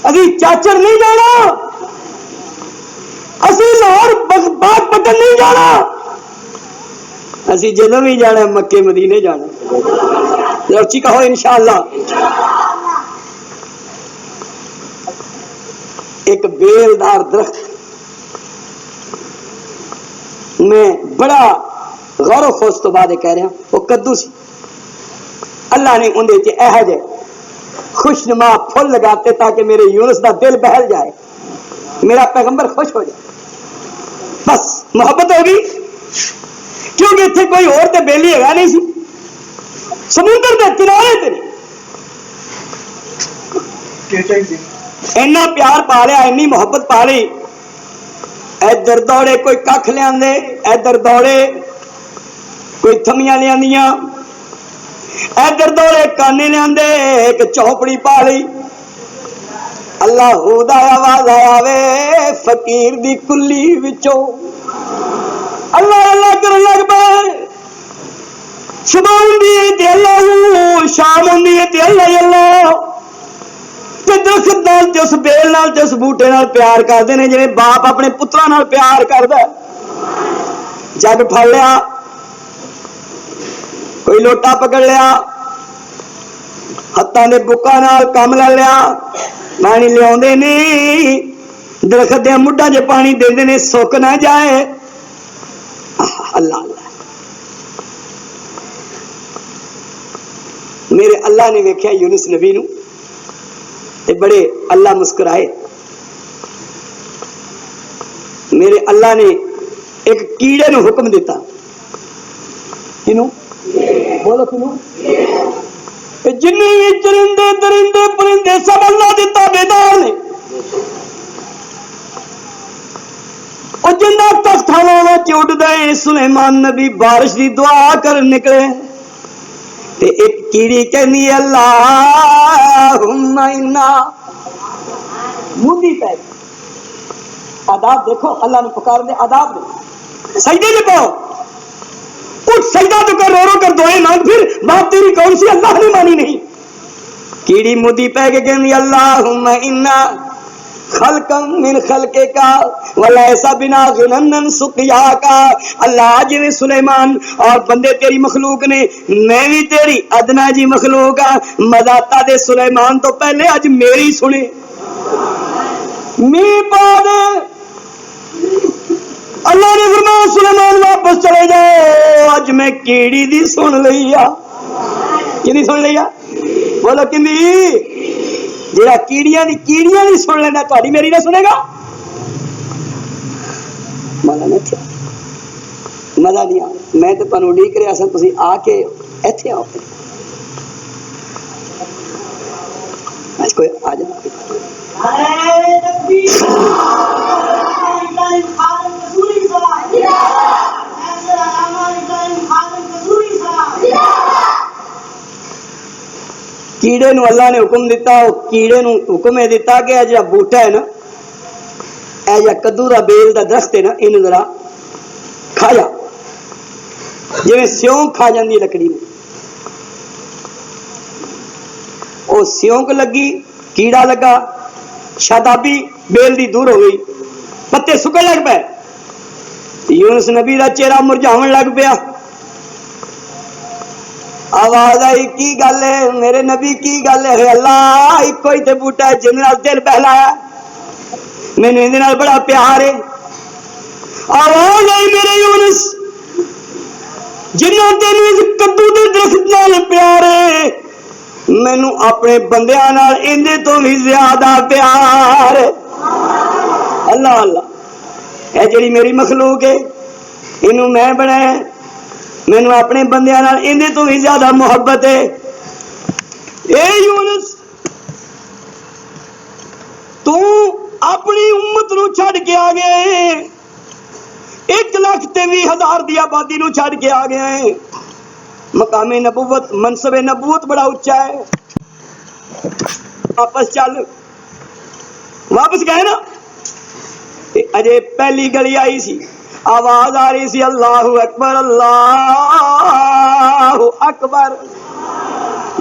اسی چاچر نہیں جانا, اسی لاہور باغ پٹن نہیں جانا, اسی جدوں بھی جانا مکے مدینے جانا. لوچی کہو انشاءاللہ. ایک بیلدار درخت میں بڑا غور و خوض تو بعد کہہ رہا ہوں, وہ کدو سی. اللہ نے اندے چ اہو جے خوش نما پھول لگاتے تاکہ میرے یونس دا دل بہل جائے, میرا پیغمبر خوش ہو جائے. بس محبت ہوگی, کیونکہ اتنے کوئی اور تے بیلی ہے نہیں سی, سمندر دے کنارے تے نہیں. اینا پیار پا لیا, اینی محبت پا لی. ادھر دوڑے کوئی کھ لیا, ادھر دوڑے کوئی تھمیاں لیا, ادھر دوڑے کانے لیا, ایک چوپڑی پا لی. اللہ دا آواز آیا وے فقیر دی کلی وچوں, اللہ اللہ کر لگ پے. صبح ہوندی تے اللہ, شام ہوندی تے اللہ اللہ. درخت نال تے اس بیل نال تے اس بوٹے نال پیار کردے نے جویں باپ اپنے پتراں نال پیار کردا ہے. جگ پھڑ لیا, کوئی لوٹا پکڑ لیا, ہتھاں دے بکاں نال کم لے لیا, پانی لیاوندے نہیں, درخت دے مڈھاں چ پانی دیندے نے سک نہ جائے. اللہ اللہ. میرے اللہ نے ویکھیا یونس نبی نو تے بڑے اللہ مسکرائے. میرے اللہ نے ایک کیڑے نو حکم دیتا. کنو بولو کنو؟ جنی چرندے درندے پرندے سب اللہ دے تابعدار نے. او جنہ تخت ہوا چ اڈدا ہے, سلیمان نبی بارش دی دعا کر نکلے تے ایک کیڑی کہنی اللہم انا مودی پہ. آداب دیکھو, اللہ نے پکار دے آداب دے. سجدے میں پاؤ, اٹھ سجدہ تو کر، رو رو کر دعائیں مانگ، پھر بات تیری کون سی اللہ نے مانی نہیں؟ کیڑی مودی پہ کے کہندی اللہم انا خلقم من خلقے کا ولیسا بنا غنن سقیا کا، اللہ جی سلیمان اور بندے تیری مخلوق نے، میں بھی تیری ادنا جی مخلوق ہاں، مزاتا دے سلیمان تو پہلے اج میری سنے می پا دے۔ اللہ نے فرمایا سلیمان واپس چلے جاؤ، اج میں کیڑی دی سن لئی آ۔ کدی سن لئی آ؟ بولو کدی؟ جڑا کیڑیاں دی سن لینا، تہاڈی میری نہ سنے گا؟ مزہ نہیں آ، میں تو تمہیں اڈیک رہا سا، تسی آ کے ایتھے آؤ، اج کوئی آ جا۔ کیڑے نو اللہ نے حکم دیتا، کیڑے نو حکم ہے دیتا کہ جا بوٹا ہے نا، اے جا کدو دا بیل دا درخت ہے نا، اینو ذرا کھا جا، جویں سیوں کھا جاندی لکڑی میں۔ او سیونک لگی، کیڑا لگا، شادابی بیل دی دور ہو گئی، پتے سکن لگ پے، یونس نبی دا چہرہ مرجھاون لگ پیا۔ آواز آئی کی گل ہے میرے نبی، کی گل ہے؟ اللہ ایک کوئی تے بوٹا ہے جن نال دل بہلایا، مینوں ایں دے نال بڑا پیار ہے۔ آواز آئی میرے یونس، جنہاں تینوں اس کدو دے درخت نال پیار ہے، مینوں اپنے بندیاں نال ایندے تو بھی زیادہ پیار ہے۔ اللہ اللہ، اے جڑی میری مخلوق ہے، اینوں میں بنایا، مینوں اپنے بندیاں نال ایندے تو بھی زیادہ محبت ہے۔ اے یونس، تو اپنی امت نو چھڑ کے آ گیا ہے، 1,20,000 دی آبادی نو چھڑ کے آ گیا ہے، مقام نبوت منصب نبوت بڑا اونچا ہے، واپس چل، واپس گئے نا، اجے پہلی گلی آئی سی، آواز آ رہی سی اللہ اکبر اللہ اکبر۔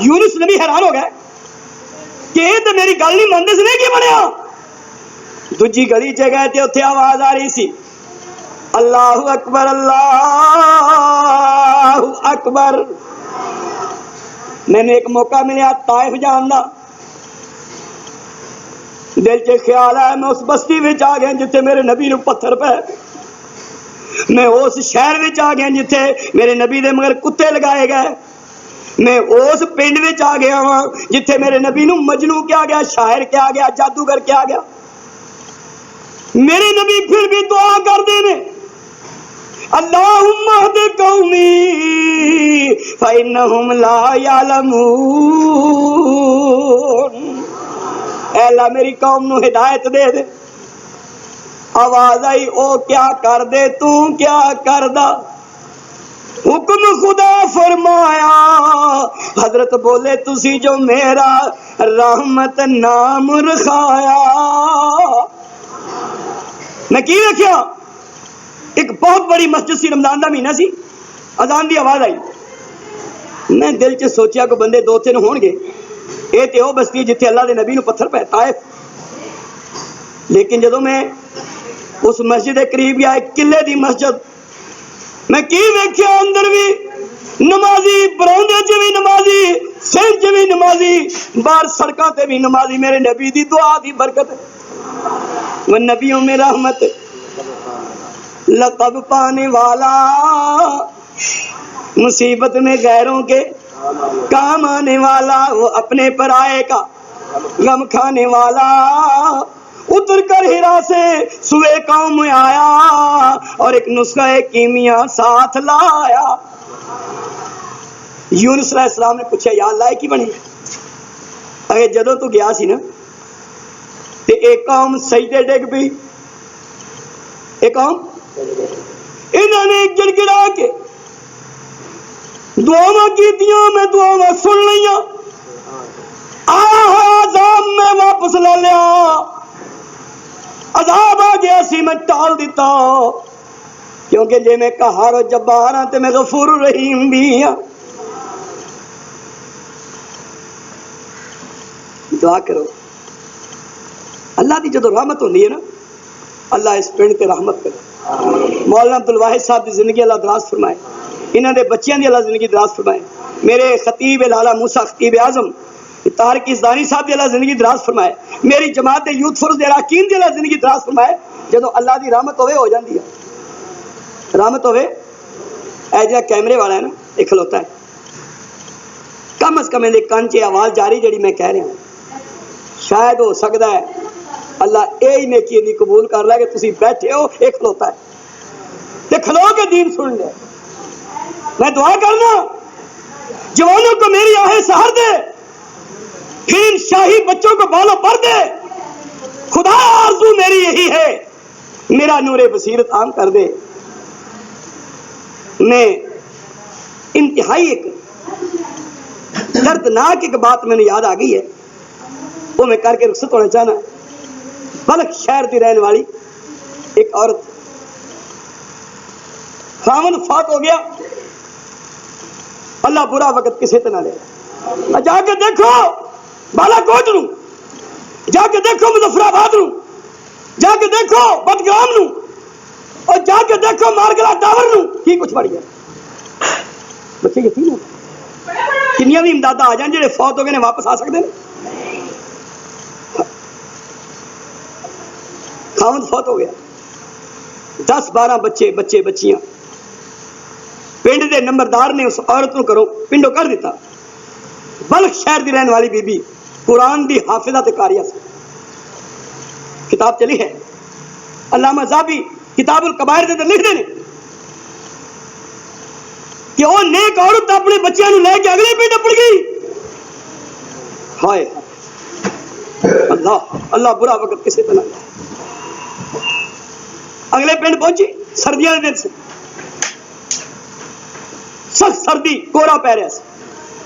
یونس نبی حیران ہو گئے کہ یہ تو میری گل نہیں مانتے سنے کی بنیا۔ دوجی گلی چ گئے تے اتنے آواز آ رہی سی اللہ اکبر اللہ اکبر۔ میں نے ایک موقع ملیا طائف جان دا، دل چ خیال ہے میں اس بستی میں آ گیا جتھے میرے نبی نو پتھر پے، میں اس شہر میں آ گیا جتھے میرے نبی دے مگر کتے لگائے گئے، میں اس پنڈ میں آ گیا ہاں جتھے میرے نبی نو مجنو کیا گیا، شاعر کیا گیا، جادوگر کیا گیا۔ میرے نبی پھر بھی دعا کر دے نے اللہم اہد قومی فإنہم لا یعلمون، اے اللہ میری قوم نو ہدایت دے دے۔ آواز آئی او کیا کر دے تو کیا کر دا، حکم خدا فرمایا، حضرت بولے تسی جو میرا رحمت نام رکھایا۔ میں کی رکھیا؟ ایک بہت بڑی مسجد سی، رمضان دا مہینہ سی، اذان دی آواز آئی، میں دل چ سوچیا کہ بندے 2-3 ہون گے، اے تے او بستی جتھے اللہ دے نبی نو پتھر پے، طائف۔ لیکن جدوں میں اس مسجد قریب گیا، ایک قلعے دی مسجد، میں کی ویکھیا اندر بھی نمازی، براندے چ بھی نمازی، سین چ بھی نمازی، باہر سڑکاں تے بھی نمازی، میرے نبی دی دعا دی برکت، وہ نبیوں میں رحمت، لقب پانے والا، مصیبت میں غیروں کے کام آنے والا، وہ اپنے پرائے کا غم کھانے والا، اتر کر ہیرا سے سوئے قوم میں آیا اور ایک نسخہ کیمیا ساتھ لایا۔ یونس علیہ السلام نے پوچھا یا اللہ کی بنی؟ اگر جدوں تو گیا سی نا تے ایک قوم سجدے ڈگ پئی، ایک قوم انہوں نے گڑگڑا کے دعاواں کیتیاں، میں دعاواں سن لیاں، عذاب میں واپس لے لیا، عذاب آ گیا سی میں ٹال دیتا، کیونکہ جے میں قہار و جبار ہاں تے میں غفور و رحیم بھی ہاں. دعا کرو اللہ دی جدو رحمت ہوندی ہے نا، اللہ اس پنڈ تے رحمت کرے. مولانا عبد الواحد صاحب دی زندگی اللہ دراز فرمائے، انہاں دے بچیاں دی اللہ زندگی دراز فرمائے. میرے خطیب لالا موسیٰ خطیب اعظم طارق ازدانی صاحب دی اللہ زندگی دراز فرمائے. میری جماعت یوتھ فورس دے اراکین دی اللہ زندگی دراز فرمائے. جدو اللہ دی رحمت ہوئے ہو جاندی ہے، رحمت ہوئے. اے جا کیمرے والا ہے نا، یہ کھلوتا ہے، کم از کم دے کان چ آواز جاری جڑی میں کہہ رہا ہوں. شاید ہو سکتا ہے اللہ اے ہی نیکی دی قبول کر لے کہ تسی بیٹھے ہو، ایک کھلوتا ہے تے کھلو کے دین سن لے. میں دعا کرنا جوانوں کو میری آہیں سہار دے، پھر ان شاہی بچوں کو بالوں پر دے. خدا آرزو میری یہی ہے، میرا نور بصیرت عام کر دے. میں انتہائی ایک دردناک ایک بات میں نے یاد آ گئی ہے، وہ میں کر کے رخصت ہونا چاہنا. بلخ شہر کی رہنے والی ایک عورت، خاوند فوت ہو گیا، اللہ برا وقت کسی طرح لے. جا کے دیکھو بالا کوٹ نو، جا کے دیکھو مظفر آباد نو، جا کے دیکھو بدگام نو، اور جا کے دیکھو مارگلا ٹاور نو، کی کچھ بڑھ گیا. بچے یقین ہو کنیاں بھی امدادہ آ جان جڑے فوت ہو گئے نے واپس آ سکتے ہیں. خاوند فوت ہو گیا، 10-12 بچے بچے بچیاں. پنڈ دے نمبردار نے اس عورت کو کرو پنڈو کر دیتا. بلخ شہر دی رہن والی بی بی قرآن دی حافظہ تے قاریہ سے. کتاب چلی ہے علامہ زابی کتاب الکبائر دے لکھ دے کہ وہ نیک عورت اپنے بچیاں نو لے کے اگلے پنڈ پڑ گئی. ہائے اللہ اللہ برا وقت کسے پہ نہ جائے. اگلے پنڈ پہنچی، سردیاں دے دن سے، سخت سردی، کورا پہ رہا سے،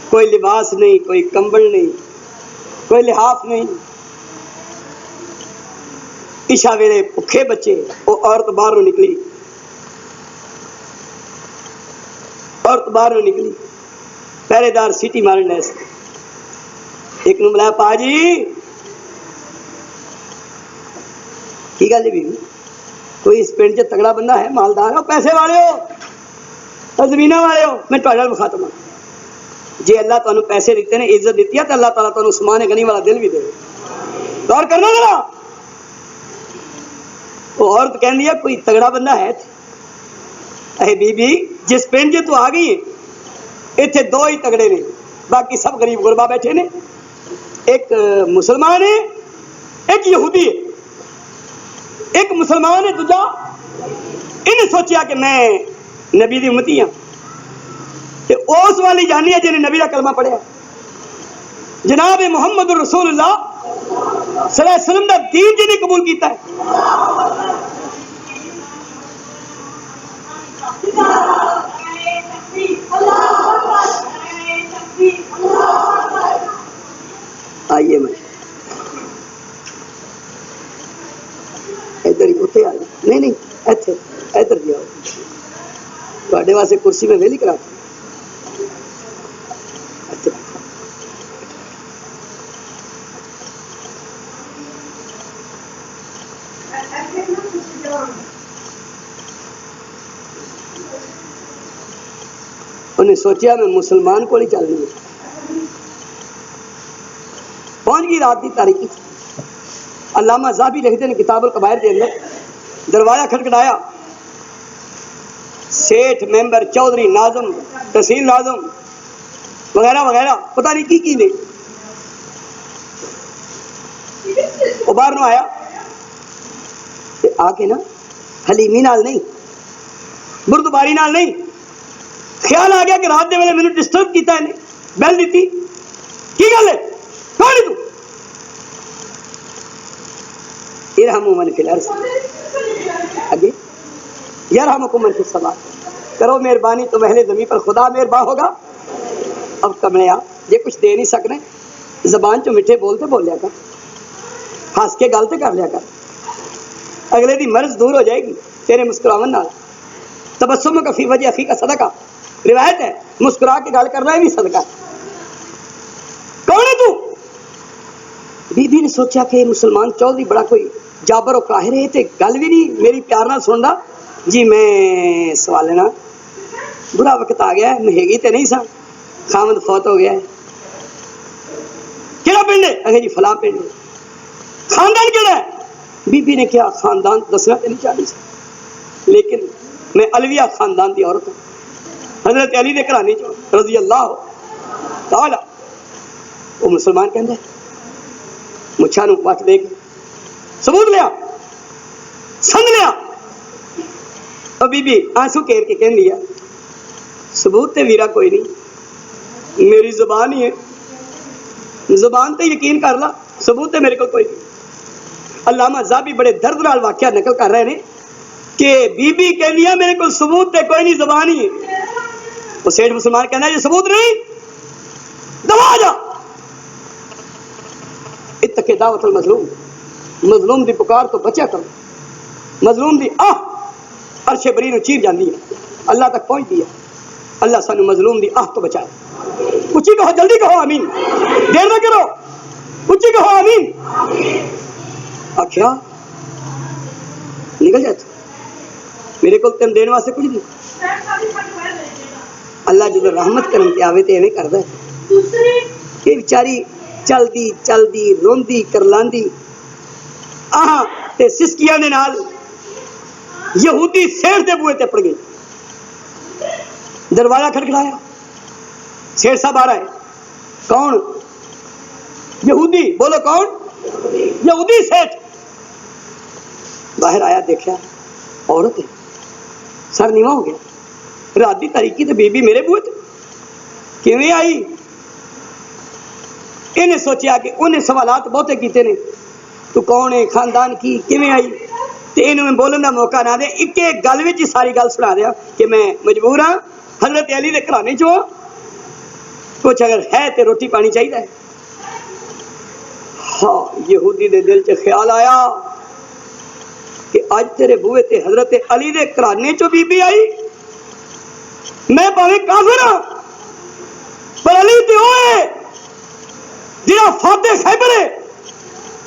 کوئی لباس نہیں، کوئی کمبل نہیں، کوئی لحاف نہیں. عشاء ویلے بھکھے بچے. وہ عورت باہر نکلی، عورت باہر نکلی، پہرے دار سیٹی مارن لے سے. ایک نو بلایا، پا جی کی گل جی بیوی، کوئی اس پنڈ چ تگڑا بندہ ہے، مالدار ہو، پیسے والے ہو، زمین والے ہو، میں تہاڈے نال مخاطب ہاں. جی اللہ تمہیں پیسے دیتے نے، عزت دیتی ہے، تو اللہ تعالیٰ تمہیں عثمان غنی والا دل بھی دے. غور کرنا ذرا. وہ عورت کہندی ہے کوئی تگڑا بندہ ہے. اے بی بی جس پنڈ تو آ گئی ہے اتنے 2 ہی تگڑے نے، باقی سب غریب غربا بیٹھے نے. ایک مسلمان ہے، ایک یہودی ہے. ایک مسلمان ہے، دوجا انہیں سوچیا کہ میں نبی دی امتی ہاں، کہ اس والی جانی ہے جنہیں نبی کا کلمہ پڑھیا، جناب محمد رسول اللہ صلی اللہ علیہ وسلم دا دین جنہیں قبول کیتا ہے. آئیے میں ادھر ہی اتنے آ جاؤ، نہیں ایتھے ادھر جاؤ، تھوڑے واسطے کرسی میں ویلی کرا. انہیں سوچیا میں مسلمان کو نہیں چلنی ہے. پہنچ گئی رات کی تاریخی. علامہ زابی لکھتے ہیں کتاب الکبائر کے اندر، دروازہ کھٹکھٹایا، سیٹھ ممبر چودھری ناظم تحصیل ناظم وغیرہ وغیرہ پتہ نہیں کی نہیں. وہ باہر نو آیا، آ کے نا حلیمی نال نہیں، بردباری نال نہیں، خیال آ گیا کہ رات دے ویلے مینوں ڈسٹرب کیتا ہے، بیل دیتی. کی گل ہے؟ کون ہے تو؟ ارحموا من فی الارض، آگے یرحمکم من فی السماء، کرو مہربانی تو اہل زمین پر خدا مہربان ہوگا. اب کملیا یہ کچھ دے نہیں سکنے، زبان چو میٹھے بولتے بول لیا کر، ہنس کے گل تے کر لیا کر، اگلے دی مرض دور ہو جائے گی تیرے مسکراون نال. تبسم کا فی وجہ اخی کا صدقہ، روایت ہے مسکرا کے گل کرنا بھی صدقہ ہے۔ کون ہے تو؟ بی بی نے سوچا کہ مسلمان چودھری بڑا کوئی جابر و قاہر ہے تے گل بھی نہیں میری پیار نال سندا۔ جی میں سوال لینا، برا وقت آ گیا ہے، مہیگی تے نہیں سا، خامد فوت ہو گیا ہے۔ کہڑا پنڈ ہے؟ اگے جی فلاں پنڈ ہے۔ خاندان کہڑا ہے؟ بی بی نے کیا خاندان دسنا تے نہیں چاہیے سی، لیکن میں علویہ خاندان دی عورت ہوں، حضرت علی دے گھرانے چوں رضی اللہ تعالی۔ وہ مسلمان کہندا ہے مچھا نو وٹ دے کے ثبوت لیا، سنگ لیا۔ اور بی بی آنسو کھیر کے کہن دیا ثبوت تے ویرا کوئی نہیں، میری زبان ہی ہے، زبان تے یقین کر لا، ثبوت تے میرے کو کوئی نہیں۔ علامہ زابی بڑے درد نال واقعہ نقل کر رہے ہیں کہ بی بی کہندی ہے میرے کو ثبوت تے کوئی نہیں، زبان ہی ہے۔ وہ سیٹھ مسلمان کہنا ہے یہ ثبوت نہیں، دبا جا۔ اتقی دعوت المظلوم، مظلوم دی پکار تو بچا کرو، مظلوم دی عرش بری نو چیر جاندی ہے، اللہ تک پہنچتی ہے۔ اللہ سانو مظلوم دی تو بچائے۔ اچھی کہو، جلدی کہو آمین، دیر نہ کرو، اچھی کہو آمین۔ آخیا نکل جائے تو میرے کو تین دین واسطے کچھ نہیں۔ اللہ جب رحمت کرن تے آوے تے ایویں کردا ہے کہ بیچاری چلدی چلدی روندی کرلاندی تے سسکیاں دے نال یہودی سیٹھ دے بوئے تے پڑ گئی۔ دروازہ کھڑکھڑایا، سیٹھ صاحب آ رہا ہے۔ کون؟ یہودی۔ بولو کون؟ یہودی سیٹھ۔ باہر آیا، دیکھا عورت ہے، سر نیواں ہو گیا، رات دی تاریکی تے بی بی میرے بوئے تے کیویں آئی؟ انہیں سوچیا کہ انہیں سوالات بہتے کیتے نے، تو کون ہے، خاندان کی، کیویں آئی، تے انہوں میں بولن دا موقع نہ دے، ایک گل وچ ساری گل سنا دیا کہ میں مجبور ہاں، حضرت علی دے گھرانے چوں کچھ اگر ہے تے روٹی پانی چاہیے۔ ہاں یہودی دے دل چ خیال آیا کہ اج تیرے بوئے تے حضرت علی دے گھرانے چوں بی بی آئی، میں پاویں کافر ہاں پر علی تے ہوئے جڑا فاتح خیبر ہے،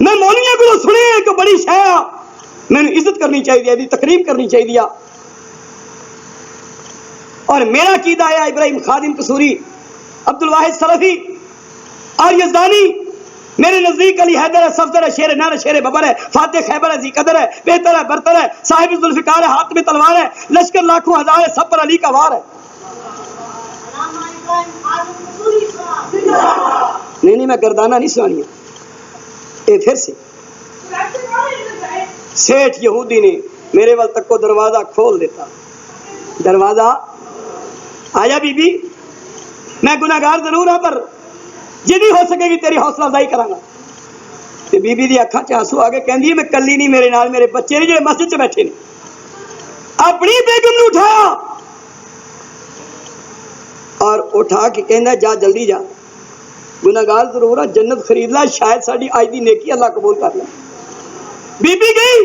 میں مولویاں کو سنے کہ بڑی شے آ، میں نے عزت کرنی چاہیے دی، تقریب کرنی چاہیے۔ اور میرا عقیدہ ہے ابراہیم خادم قصوری، عبد الواحد سلفی اور یزدانی، میرے نزدیک علی حیدر ہے، صفدر ہے، شیر نار ہے، شیر ببر ہے، فاتح خیبر ہے، ذی قدر ہے، بہتر ہے، برتر ہے، صاحب ذوالفقار ہے، ہاتھ میں تلوار ہے، لشکر لاکھوں ہزار ہے، سب پر علی کا وار ہے۔ نہیں میں گردانہ نہیں سنانی، اے پھر سے سیٹھ یہودی نے میرے وال تک کو دروازہ کھول دیتا۔ دروازہ آیا بی بی، میں گناہگار ضرور ہوں پر جدی ہو سکے گی تیری حوصلہ افزائی کراں گا۔ تے بی بی دی اکھاں چ آنسو آ گئے، کہندی ہے میں کلی نہیں، میرے نال میرے بچے نے جڑے مسجد چ بیٹھے نے۔ اپنی بیگم نے اٹھایا اور اٹھا کے کہندا جا جلدی جا، گناہگار ضرور ہے، جنت خرید لا، شاید ساڈی اج دی نیکی اللہ قبول کر لے۔ بی بی گئی،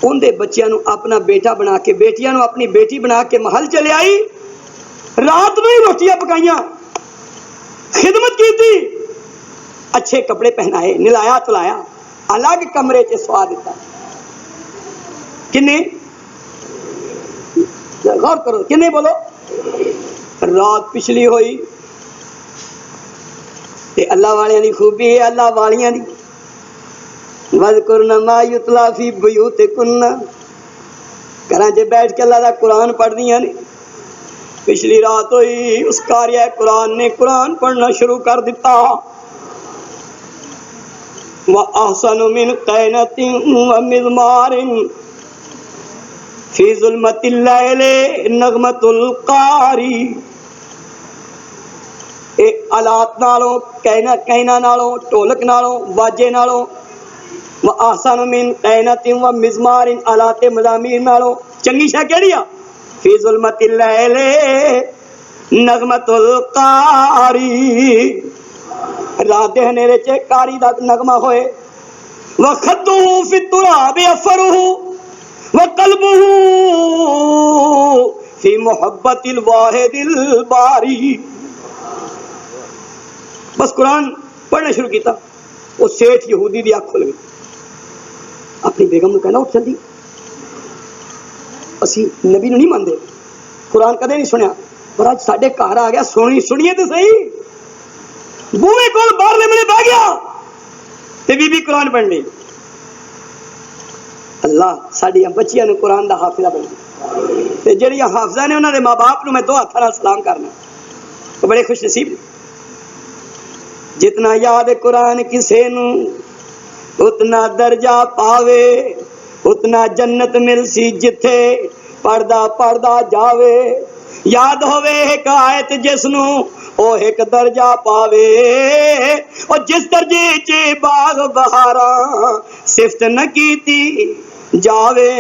ان دے بچیاں نو اپنا بیٹا بنا کے، بیٹیاں نو اپنی بیٹی بنا کے محل چلے آئی، رات نو ہی روٹیاں پکائیاں، خدمت کی تھی، اچھے کپڑے پہنائے، نلایا تلایا، الگ کمرے چ سوا دیتا۔ کنے؟ غور کرو، کنے بولو؟ رات پچھلی ہوئی تے اللہ والیاں دی خوبی ہے، اللہ والیاں دی وَذْكُرْنَ مَا يُتْلَى فِي بُيُوتِكُنَّ، گھراں چ بیٹھ کے اللہ دا قرآن پڑھ دیاں نے۔ پچھلی رات ہوئی، اس قاریہ قرآن نے قرآن پڑھنا شروع کر دیتا۔ وَأَحْسَنُ مِنْ قَيْنَةٍ وَمِزْمَارٍ فِي ظُلْمَةِ اللَّيْلِ نَغْمَةُ الْقَارِ، اے آلات نالوں، کہنا نالوں، ٹولک نالوں، واجے نالوں، وَأَحْسَنُ مِنْ قَيْنَةٍ وَمِزْمَارٍ، آلات مزامیر نالوں چنگی شے کیڑی آ؟ فی ظلمت اللیل نغمت القاری، رات دے ہنیرے چ قاری دا نغمہ ہوئے۔ وَخَدُّهُ فِي التُّرَابِ أَفَرُهُ وقلبه فی محبت الواحد الباری. بس قرآن پڑھنا شروع کیتا، وہ سیٹھ یہودی دی آنکھ کھل گئی. اپنی بیگم نے کہنا اٹھ جلدی، اسی نبی نو نہیں مانتے، قرآن کدے نہیں سنیا، پر اج ساڈے گھر آ گیا، سنیے تو صحیح. بوئے کول باہر لمنے بہ گیا تے بی بی قرآن پڑھ لی. اللہ ساڈیاں بچیاں نو قرآن دا حافظہ بنا تے جڑیاں حافظہ نے انہاں دے ماں باپ نو میں دو ہاتھ نال سلام کرنا، تو بڑے خوش نصیب نے. جتنا یاد قرآن کسے نو اتنا درجہ پاوے، اتنا جنت مل سی جتھے پڑھدا پڑھدا جاوے. یاد ہووے ایک آیت جس نو او ایک درجہ پاوے، او جس درجے چ باغ بہاراں صفت نہ کیتی جاوے.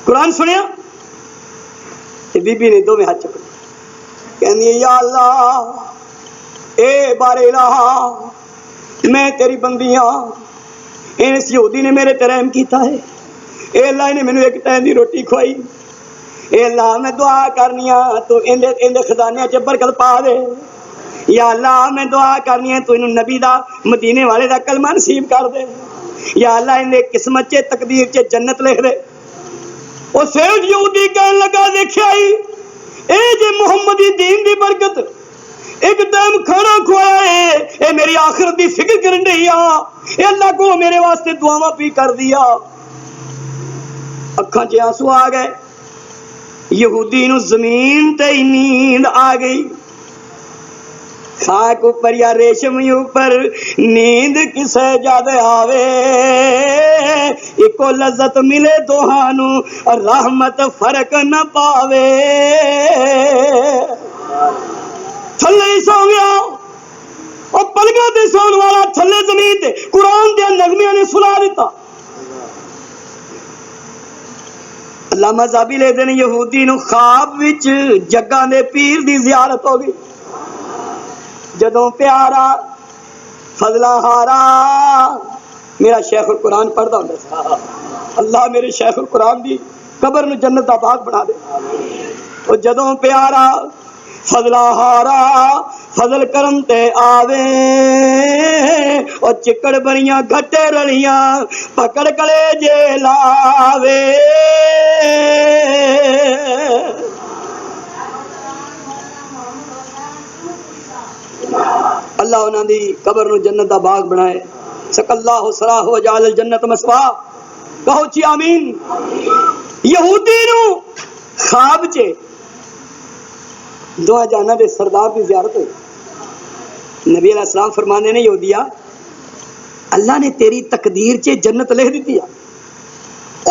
قرآن سنیا تے بی بی نے دوویں ہاتھ چکے، کہندی یا اللہ اے بار الہ میں تیری بندی ہاں، اس یہودی نے میرے تے رحم کیتا ہے، اے اللہ نے مینوں ایک ٹائم دی روٹی کھوائی، اے اللہ میں دعا کرنی ہاں تو اندے خزانے چ برکت پا دے. یا اللہ میں دعا کرنی ہے تو انہوں نبی دا مدینے والے دا کلمہ نصیب کر دے. یا اللہ اندے قسمت چ تقدیر چ جنت لکھ دے. او سیٹھ یہودی کہن لگا دیکھیا ہی اے جے محمدی دین دی برکت، ایک ٹائم کھانا کھوایا ہے، اے میری آخرت دی فکر کرن ڈئی آ، اے اللہ کو میرے واسطے دعاواں بھی کر دیا. اکھاں چ آنسو آ گئے. یہودی نو زمین تے نیند آ گئی. خاک اوپر یا ریشم اوپر نیند کسے جد آوے، ایکو لذت ملے دوہانو رحمت فرق نہ پاوے. تھلے ہی سو گیا، اور پلگاں تے سون والا تھلے زمین تے قرآن دے نغمیاں نے سنا دیتا. علامہ زابی لے دن یہودی نو خواب وچ جگاں دے پیر دی زیارت ہو گئی. جدوں پیارا فضلہ ہارا میرا شیخ القرآن پڑھدا ہوندا سی، اللہ میرے شیخ القرآن دی قبر نو جنت دا باغ بنا دے. او جدوں پیارا فضلہ ہارا فضل کرم تے آوے، او چکڑ بنیاں گھٹے رلیاں پکڑ کلے جے لاوے. اللہ انہاں دی قبر نو جنت دا باغ بنائے. سک اللہ سراہ وجعل الجنت مسوا، کہو چی آمین. یہودی نو خواب چے دعا جانا دے سردار دی زیارت ہوئی. نبی علیہ السلام فرمانے نے یہودیا اللہ نے تیری تقدیر چے جنت لکھ دیتی ہے،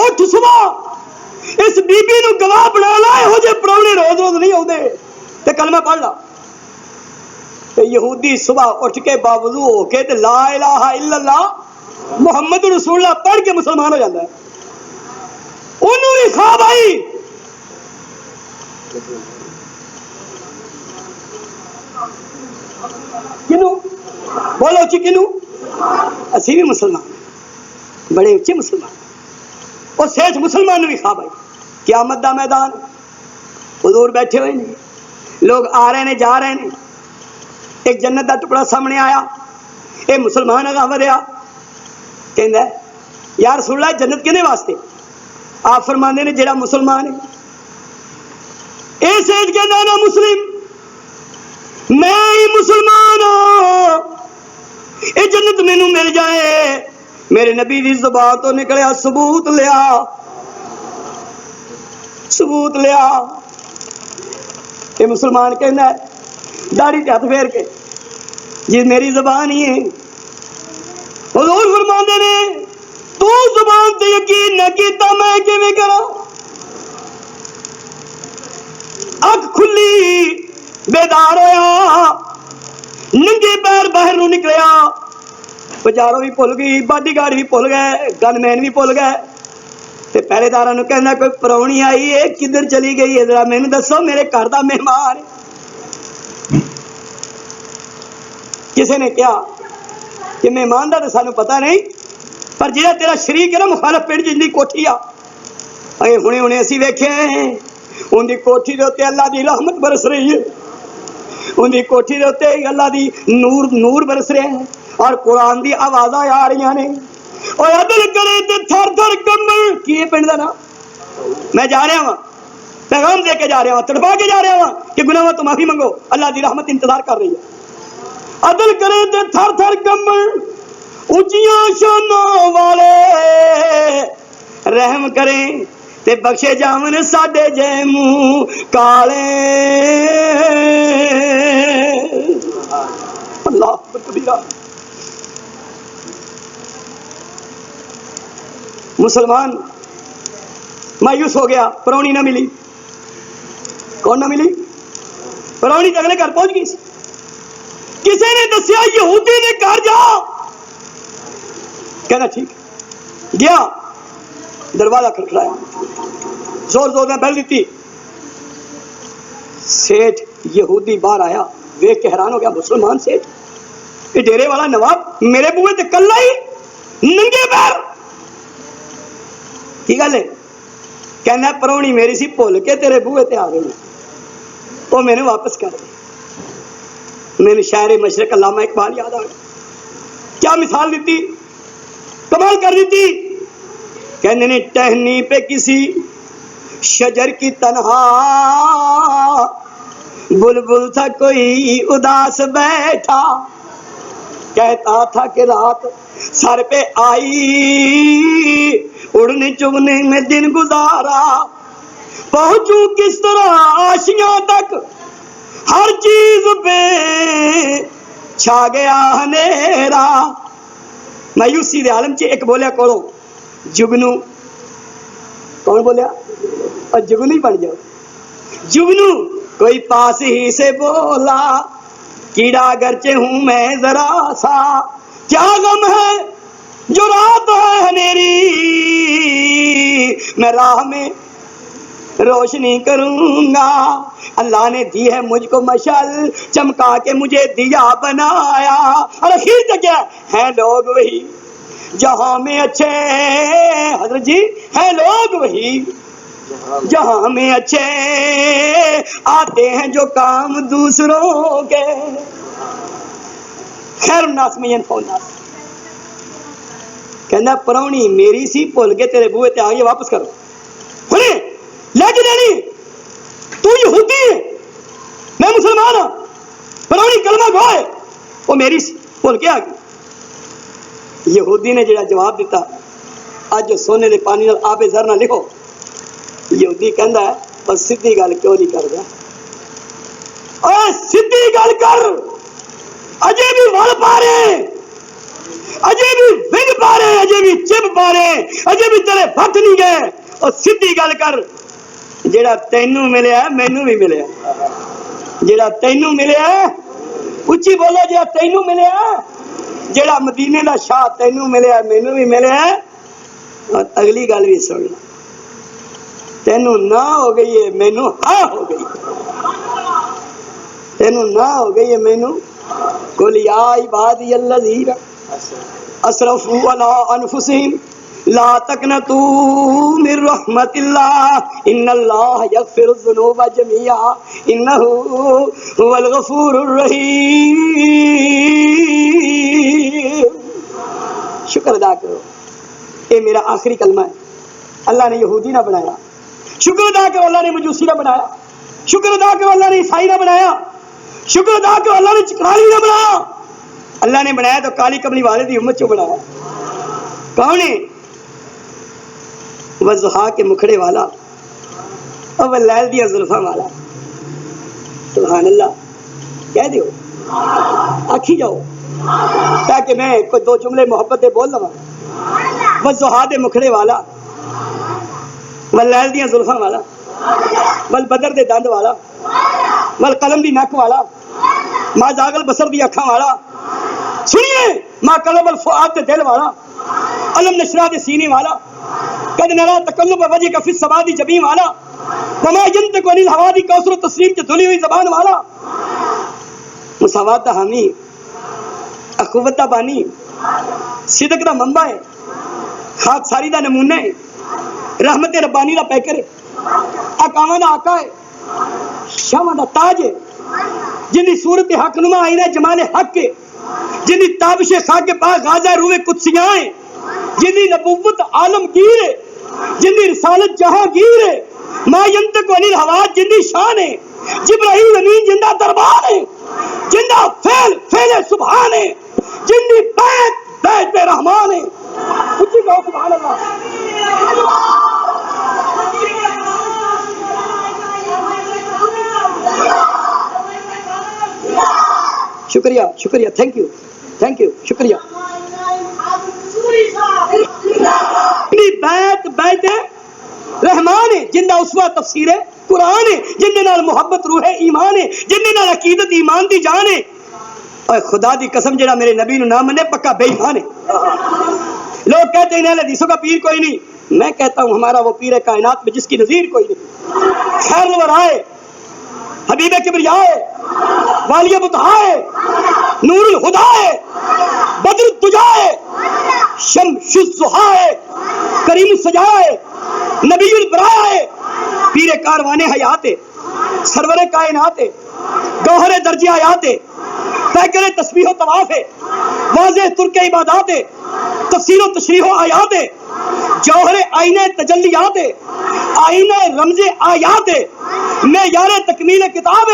اٹھ صبح اس بی بی نو گواہ بنا لا، ہو جے پراؤنے روز روز نہیں ہوندے تے کلمہ پڑھ لا. تے یہودی صبح اٹھ کے باوضو ہو کے تے لا الہ الا اللہ محمد رسول اللہ پڑھ کے مسلمان ہو جاتا ہے. انہوں نے خواب آئی، کنوں بولو اچھی کنوں؟ اسی بھی مسلمان، بڑے اچھے مسلمان. اور سیٹھ مسلمان نے بھی خواب آئی. قیامت دا میدان، حضور بیٹھے ہوئے ہیں، لوگ آ رہے ہیں جا رہے ہیں. ایک جنت دا ٹکڑا سامنے آیا، اے مسلمان اگاں ودیا، کہندا ہے یا رسول اللہ جنت کنے واسطے؟ آپ فرماندے نے جڑا مسلمان ہے. اے سیٹھ کہندا نا مسلم، میں ہی مسلمان ہوں، اے جنت مینوں مل جائے. میرے نبی دی زبان تو نکلیا ثبوت لیا، ثبوت لیا. اے مسلمان کہندا ہے داڑھی تے ہاتھ پھیر کے جی میری زبان ہی ہے. حضور فرماندے نے تو زبان تے یقین نہ کیتا میں کیویں کراں؟ اکھ کھلی بیدار ہویا، ننگے پیر باہر نو نکلیا. بازاروں بھی بھول گئی، باڈی گارڈ بھی بھول گئے، گن مین بھی بھول گئے. تے پہرے داراں نو کہندا کوئی پراؤنی آئی ہے کدھر چلی گئی ہے، ذرا مینوں دسو میرے گھر دا مہمان ہے. کسی نے کہا کہ مہمان دا تو سانوں پتہ نہیں، پر جہاں تیرا شریک ہے نا مخالف پنڈ جن کی کوٹھی آ ہنے اسی ویکھے ان کی کوٹھی دے اتنے اللہ دی رحمت برس رہی ہے، ان کی کوٹھی دے اتنے اللہ دی نور برس رہے ہیں اور قرآن دی آوازاں آ رہی نے اور عدل کرے تے تھر تھر کمبل کی ہے پنڈ دا نام میں جا رہا ہوں پیغام دے کے جا رہا ہوں تڑپا کے جا رہا ہوں کہ گناہوں تو معافی منگو اللہ دی رحمت انتظار کر رہی ہے عدل کرے تے تھر تھر کمبل اونچیاں شانوں والے رحم کریں تے بخشے جاون ساڈے جے منہ کالے اللہ کبیرہ مسلمان مایوس ہو گیا پرونی نہ ملی کون نہ ملی پرونی اگلے گھر پہنچ گئی کسی نے دسیا یہودی نے گھر جا کہنا ٹھیک گیا دروازہ کھڑکھڑایا زور زور میں بیل دیتی سیٹھ یہودی باہر آیا دیکھ کے حیران ہو گیا مسلمان سیٹھ یہ ڈیرے والا نواب میرے بوئے تے کل آئی ننگے پیر کی گل ہے کہنا پرونی میری سی بھول کے تیرے بوئے تے آ گئی وہ میں نے واپس کر دی میں نے شاعر مشرق علامہ اقبال یاد آ گیا کیا مثال دیتی کمال کر دیتی کہنے نے ٹہنی پہ کسی شجر کی تنہا بلبل تھا کوئی اداس بیٹھا کہتا تھا کہ رات سر پہ آئی اڑنے چگنے میں دن گزارا پہنچوں کس طرح آشیاں تک ہر چیز پہ چھا گیا اندھیرا مایوسی دے عالم چ ایک بولیا کولو جگنو کون بولیا اور جگنو ہی بن جاؤ جگنو کوئی پاس ہی سے بولا کیڑا گرچہ ہوں میں ذرا سا کیا غم ہے جو رات ہے اندھیری میں راہ میں روشنی کروں گا اللہ نے دی ہے مجھ کو مشعل چمکا کے مجھے دیا بنایا اور اخیر تک کیا ہے لوگ وہی جہاں میں اچھے حضرت جی ہے لوگ وہی جہاں میں اچھے آتے ہیں جو کام دوسروں کے خیر الناس میں ینفع الناس کہنا پرونی میری سی بھول کے تیرے بوئے تے آگے واپس کرو ہونے لے کے جانی تو یہودی ہے میں مسلمان ہوں پرونی کلمہ گو ہے وہ میری سی بھول کے آگے یہودی نے جڑا جواب دیتا آج جو سونے دے پانی نال آبے زر نہ لکھو یہودی کہندا ہے اور سیدھی گل کیوں نہیں کر گیا اوے سیدھی گل کر اجے بھی وڑ پا رہے اجے بھی ونگ پا رہے اجے بھی چپ پا رہے اجے بھی تیرے پھٹ نہیں گئے اور سیدھی گل کر جڑا تینوں ملیا مینوں بھی ملیا جڑا تینوں ملیا اچھی بولو جڑا تینوں ملیا جڑا مدینے دا شاہ تینوں ملیا مینوں بھی ملیا اور اگلی گل بھی سن لو تینوں نہ ہو گئی ہے مینوں ہاں ہو گئی تینوں نہ ہو گئی ہے مینوں قل یا عبادی الذین اسرفوا علی انفسہم لا تقنطوا من رحمت اللہ ان اللہ یغفر الذنوب جميعا انہ هو الغفور الرحیم شکر ادا کرو یہ میرا آخری کلمہ ہے اللہ نے یہودی نہ بنایا شکر ادا کرو اللہ نے مجوسی نہ بنایا شکر ادا کرو اللہ نے عیسائی نہ بنایا شکر ادا کرو اللہ نے چکرالی نہ بنایا اللہ نے بنایا تو کالی کملی والے دی امت چوں بنایا کون ہے وضحا کے مکھڑے والا اور واللیل دی زلفاں والا سبحان اللہ کہہ دیو آکھی جاؤ تاکہ میں کوئی دو جملے محبت دے بول لواں وضحا دے مکھڑے والا واللیل دی زلفاں والا والبدر دے دند والا والقلم دی نک والا ما زاغل بصر دی اکھاں والا سنیے ما قلب الفؤاد دے دل والا علم نشرہ دے سینے والا قد نرا تقلب وجہ کا فی السماء دی جبین والا وما ينطق عن الهوى دی کوثر تسلیم کے دھلی ہوئی زبان والا مساوات دا حامی اخوت دا بانی صدق دا منبع ہے خاک ساری دا نمونہ ہے، رحمت ربانی دا پیکر ہے، اقامہ دا آقا ہے، شمع دا تاج ہے، جن دی صورت حق نما آئینہ جمال حق ہے، جن دی تابش خاک پاک غازہ روح قدسیاں ہیں، جن دی نبوت عالمگیر ہے، جن دی رسالت جہاں گیر ہے، ما ینطق عن الہوا جن دی شان ہے، جبرائیل امین جندہ دربان ہے، جندہ فعل سبحان ہے، جن دی بیت رحمان ہے. اچھی کہو سبحان اللہ. شکریہ شکریہ، تھینک یو شکریہ. بیت رحمان ہے، جن دا اسوہ تفسیر ہے قرآن ہے، جن دے نال محبت روح ایمان ہے، جن دے نال عقیدت ایمان دی جان ہے. اور خدا دی قسم جڑا میرے نبی نو نہ منے پکا بے ایمان ہے. لوگ کہتے ہیں حدیثوں کا پیر کوئی نہیں، میں کہتا ہوں ہمارا وہ پیر کائنات میں جس کی نظیر کوئی نہیں. خیر الورائے، حبیب کبریائے، والی بطہائے، نور الہدائے، بدر الدجائے، شمس الضحائے، کریم السجائے، نبی البرائے، پیر کاروان حیات، سرور کائنات، گوہر درج آیات، پیکر تسبیح و طواف، واضح ترک عبادات، تفسیر و تشریح و آیات، جوہر آئینہ تجلیات، آئینہ رمز آیات، معیار تکمیل کتاب،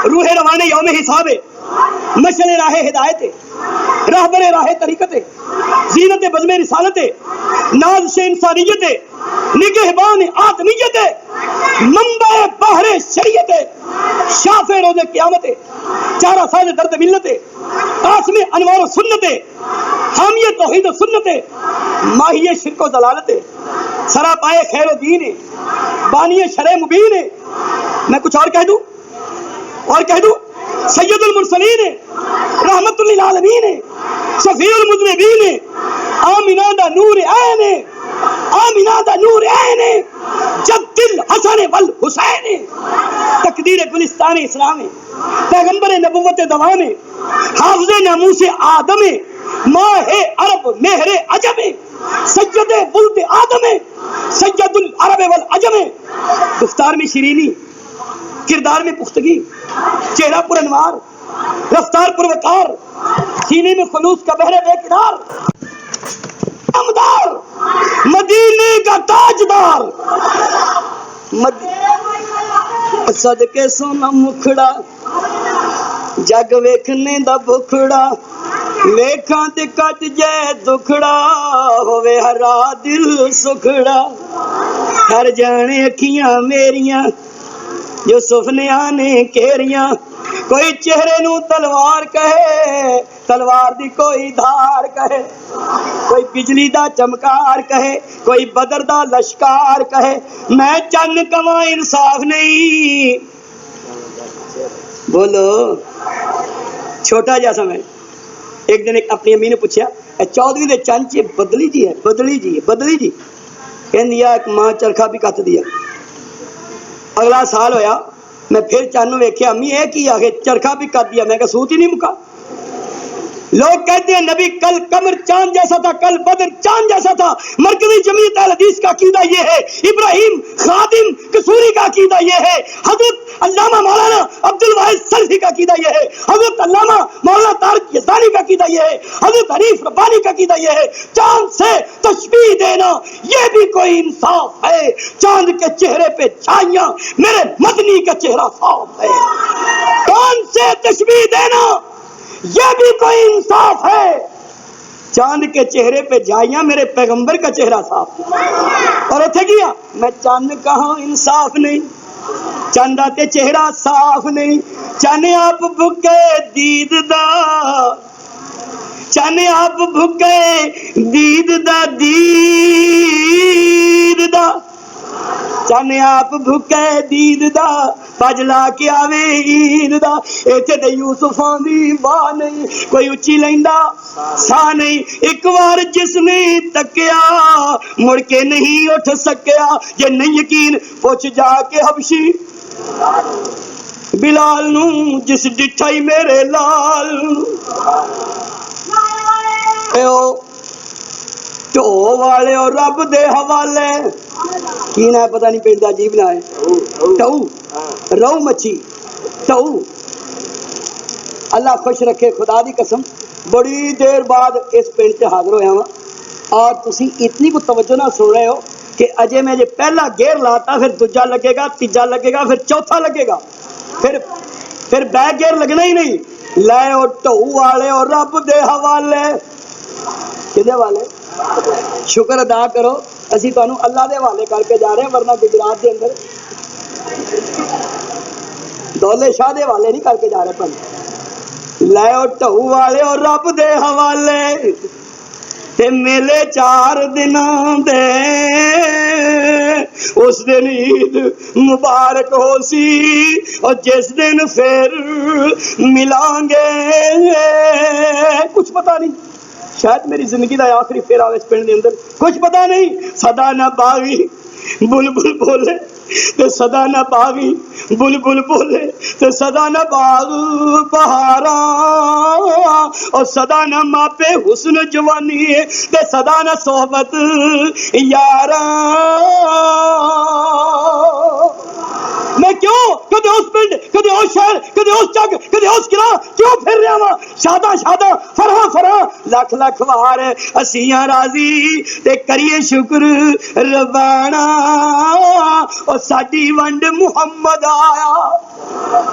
روح روان یوم حساب، مشعل راہ ہدایت، راہبر راہ طریقت، زینت بزم رسالت، نازش انسانیت، نگہبان آدمیت، منبع بحر شریعت، شافع روز قیامت، چارہ ساز درد ملت، قاسم انوار و سنت، حامی توحید و سنت، ماہی شرک و ضلالت، سراپائے خیر و دین، بانی شرع مبین. میں کچھ اور کہہ دوں سید المرسلین، رحمت للعالمین، شفیع المذنبین، آمینہ دا نور عین، آمینہ دا نور عین، جد الحسن والحسین، تقدیر گلستان اسلام، پیغمبر نبوت دوام، حافظ ناموس آدم، ماہ عرب مہر عجم، سید ولد آدم، سید العرب والعجم. گفتار میں شیرینی، کردار میں پختگی، چہرہ پر انوار، رفتار پر وقار، سینے میں خلوص کا بحر بے کنار، امدار، مدینے کا تاجدار، صدقے سونا مکھڑا، جگ ویکھنے دا بکھڑا، ویکھاں تے کٹ جائے دکھڑا، ہوے ہرا دل سکھڑا. ہر جانے اکھیاں میریاں جو سفنیاں نے کیریاں، کوئی چہرے نو تلوار کہے، تلوار دی کوئی دھار کہے، کوئی بجلی دا چمکار کہے، کوئی بدر دا لشکار کہے. میں چن کواں انصاف نہیں، بولو چھوٹا جیسا. میں ایک دن اپنی امی نے پوچھا 14ویں دے چند چ بدلی جی ہے، بدلی جی کہن دیا ایک ماں چرخا بھی کت دیا. اگلا سال ہویا، میں پھر چند ویکھیا، امی یہ کی آگے چرخا بھی کت دیا. میں کہا سوت ہی نہیں مکا. لوگ کہتے ہیں نبی کل قمر چاند جیسا تھا، کل بدر چاند جیسا تھا. مرکزی جمعیت اہل حدیث کا عقیدہ یہ ہے، ابراہیم خادم قصوری کا عقیدہ یہ ہے، حضرت علامہ مولانا عبد الواحد سلفی کا عقیدہ یہ ہے، حضرت علامہ مولانا طارق یزدانی کا عقیدہ یہ ہے، حضرت حنیف ربانی کا عقیدہ یہ ہے. چاند سے تشبیہ دینا یہ بھی کوئی انصاف ہے؟ چاند کے چہرے پہ چھائیاں، میرے مدنی کا چہرہ صاف ہے. چاند سے تشبیہ دینا یہ بھی کوئی انصاف ہے؟ چاند کے چہرے پہ جائیاں، میرے پیغمبر کا چہرہ صاف ہے. اور اتھے گیا میں چاند کہاں انصاف نہیں، چاندہ تے چہرہ صاف نہیں. چانے آپ بھکے دید دا، چانے آپ بھکے دید دا، دید دا، چانے آپ بھکے دید دا، بجلا کے آوے عید دا. ایتھے تے یوسفاں دی واہ نہیں، کوئی اچھی لیندا سا نہیں. ایک بار جس نے تکیا مڑ کے نہیں اٹھ سکیا. یہ نہیں یقین پوچھ جا کے حبشی بلال نو، جس ڈٹھائی میرے لال. تو والے اور رب دے حوالے. کی نہ پتہ نہیں پیندا عجیب نہ ہے. ٹو رو مچھی ٹو. اللہ خوش رکھے. خدا دی قسم بڑی دیر بعد اس پنڈ سے حاضر ہویا ہوں اور تسی اتنی کو توجہ نہ سن رہے ہو کہ اجے میں پہلا گیئر لاتا پھر دوجا لگے گا, تیجا لگے گا, پھر چوتھا لگے گا, پھر بیک گیئر لگنا ہی نہیں. لے او ٹو والے اور رب دے حوالے. کدے والے؟ شکر ادا کرو اسی تانوں اللہ دے حوالے کر کے جا رہے ہیں, ورنہ گجرات دے اندر دولے شاہ دے حوالے نہیں کر کے جا رہے. پر لے او ٹو والے اور رب دے حوالے تے میلے 4 دناں دے اس دن عید مبارک ہو سی اور جس دن پھر ملان گے. کچھ پتہ نہیں, شاید میری زندگی دا آخری پھیرا اس پنڈ دے اندر, کچھ پتہ نہیں. صدا نہ باغی بلبل بولے تے صدا نہ باغی بلبل بولے تے صدا نہ باغ بہاراں اور صدا نہ ماپے حسن جوانی تے صدا نہ صحبت یاراں. میں کیوں کدے اس پنڈ, کدے اس شہر, کدے اس چک, کدے اس قلعہ کیوں پھر رہا وا؟ شاداں شاداں فرحاں فرحاں لکھ لکھ وار اسیاں راضی تے کریے شکر ربانا. اور ساڈی ونڈ محمد آیا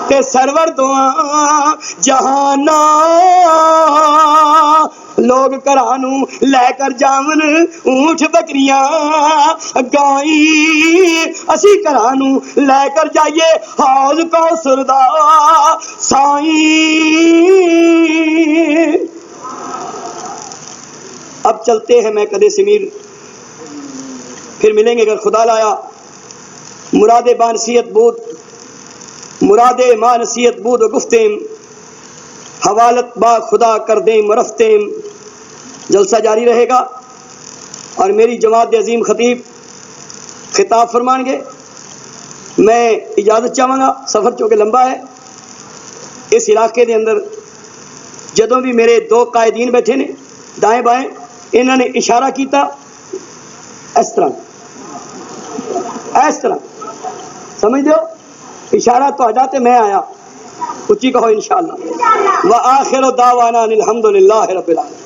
تے سرور دعا جہانا. لوگ گھرانوں لے کر جاون اونٹ بکریاں گائیں, اسی گھرانوں لے کر جائیے حوض کوثر دا سائیں. اب چلتے ہیں میں کدے سمیر, پھر ملیں گے اگر خدا لایا. مراد با نصیحت بود, مراد ما نصیحت بود و گفتیم, حوالت با خدا کر دیں مرفتیم. جلسہ جاری رہے گا اور میری جماعت عظیم خطیب خطاب فرمان گے. میں اجازت چاہوں گا, سفر چونکہ لمبا ہے. اس علاقے دے اندر جدوں بھی میرے 2 قائدین بیٹھے نے دائیں بائیں, انہوں نے اشارہ کیتا اس طرح سمجھ دو, اشارہ تہاڈا تے میں آیا. اچھی کہو انشاءاللہ. وآخر دعوانا الحمدللہ رب العالمین.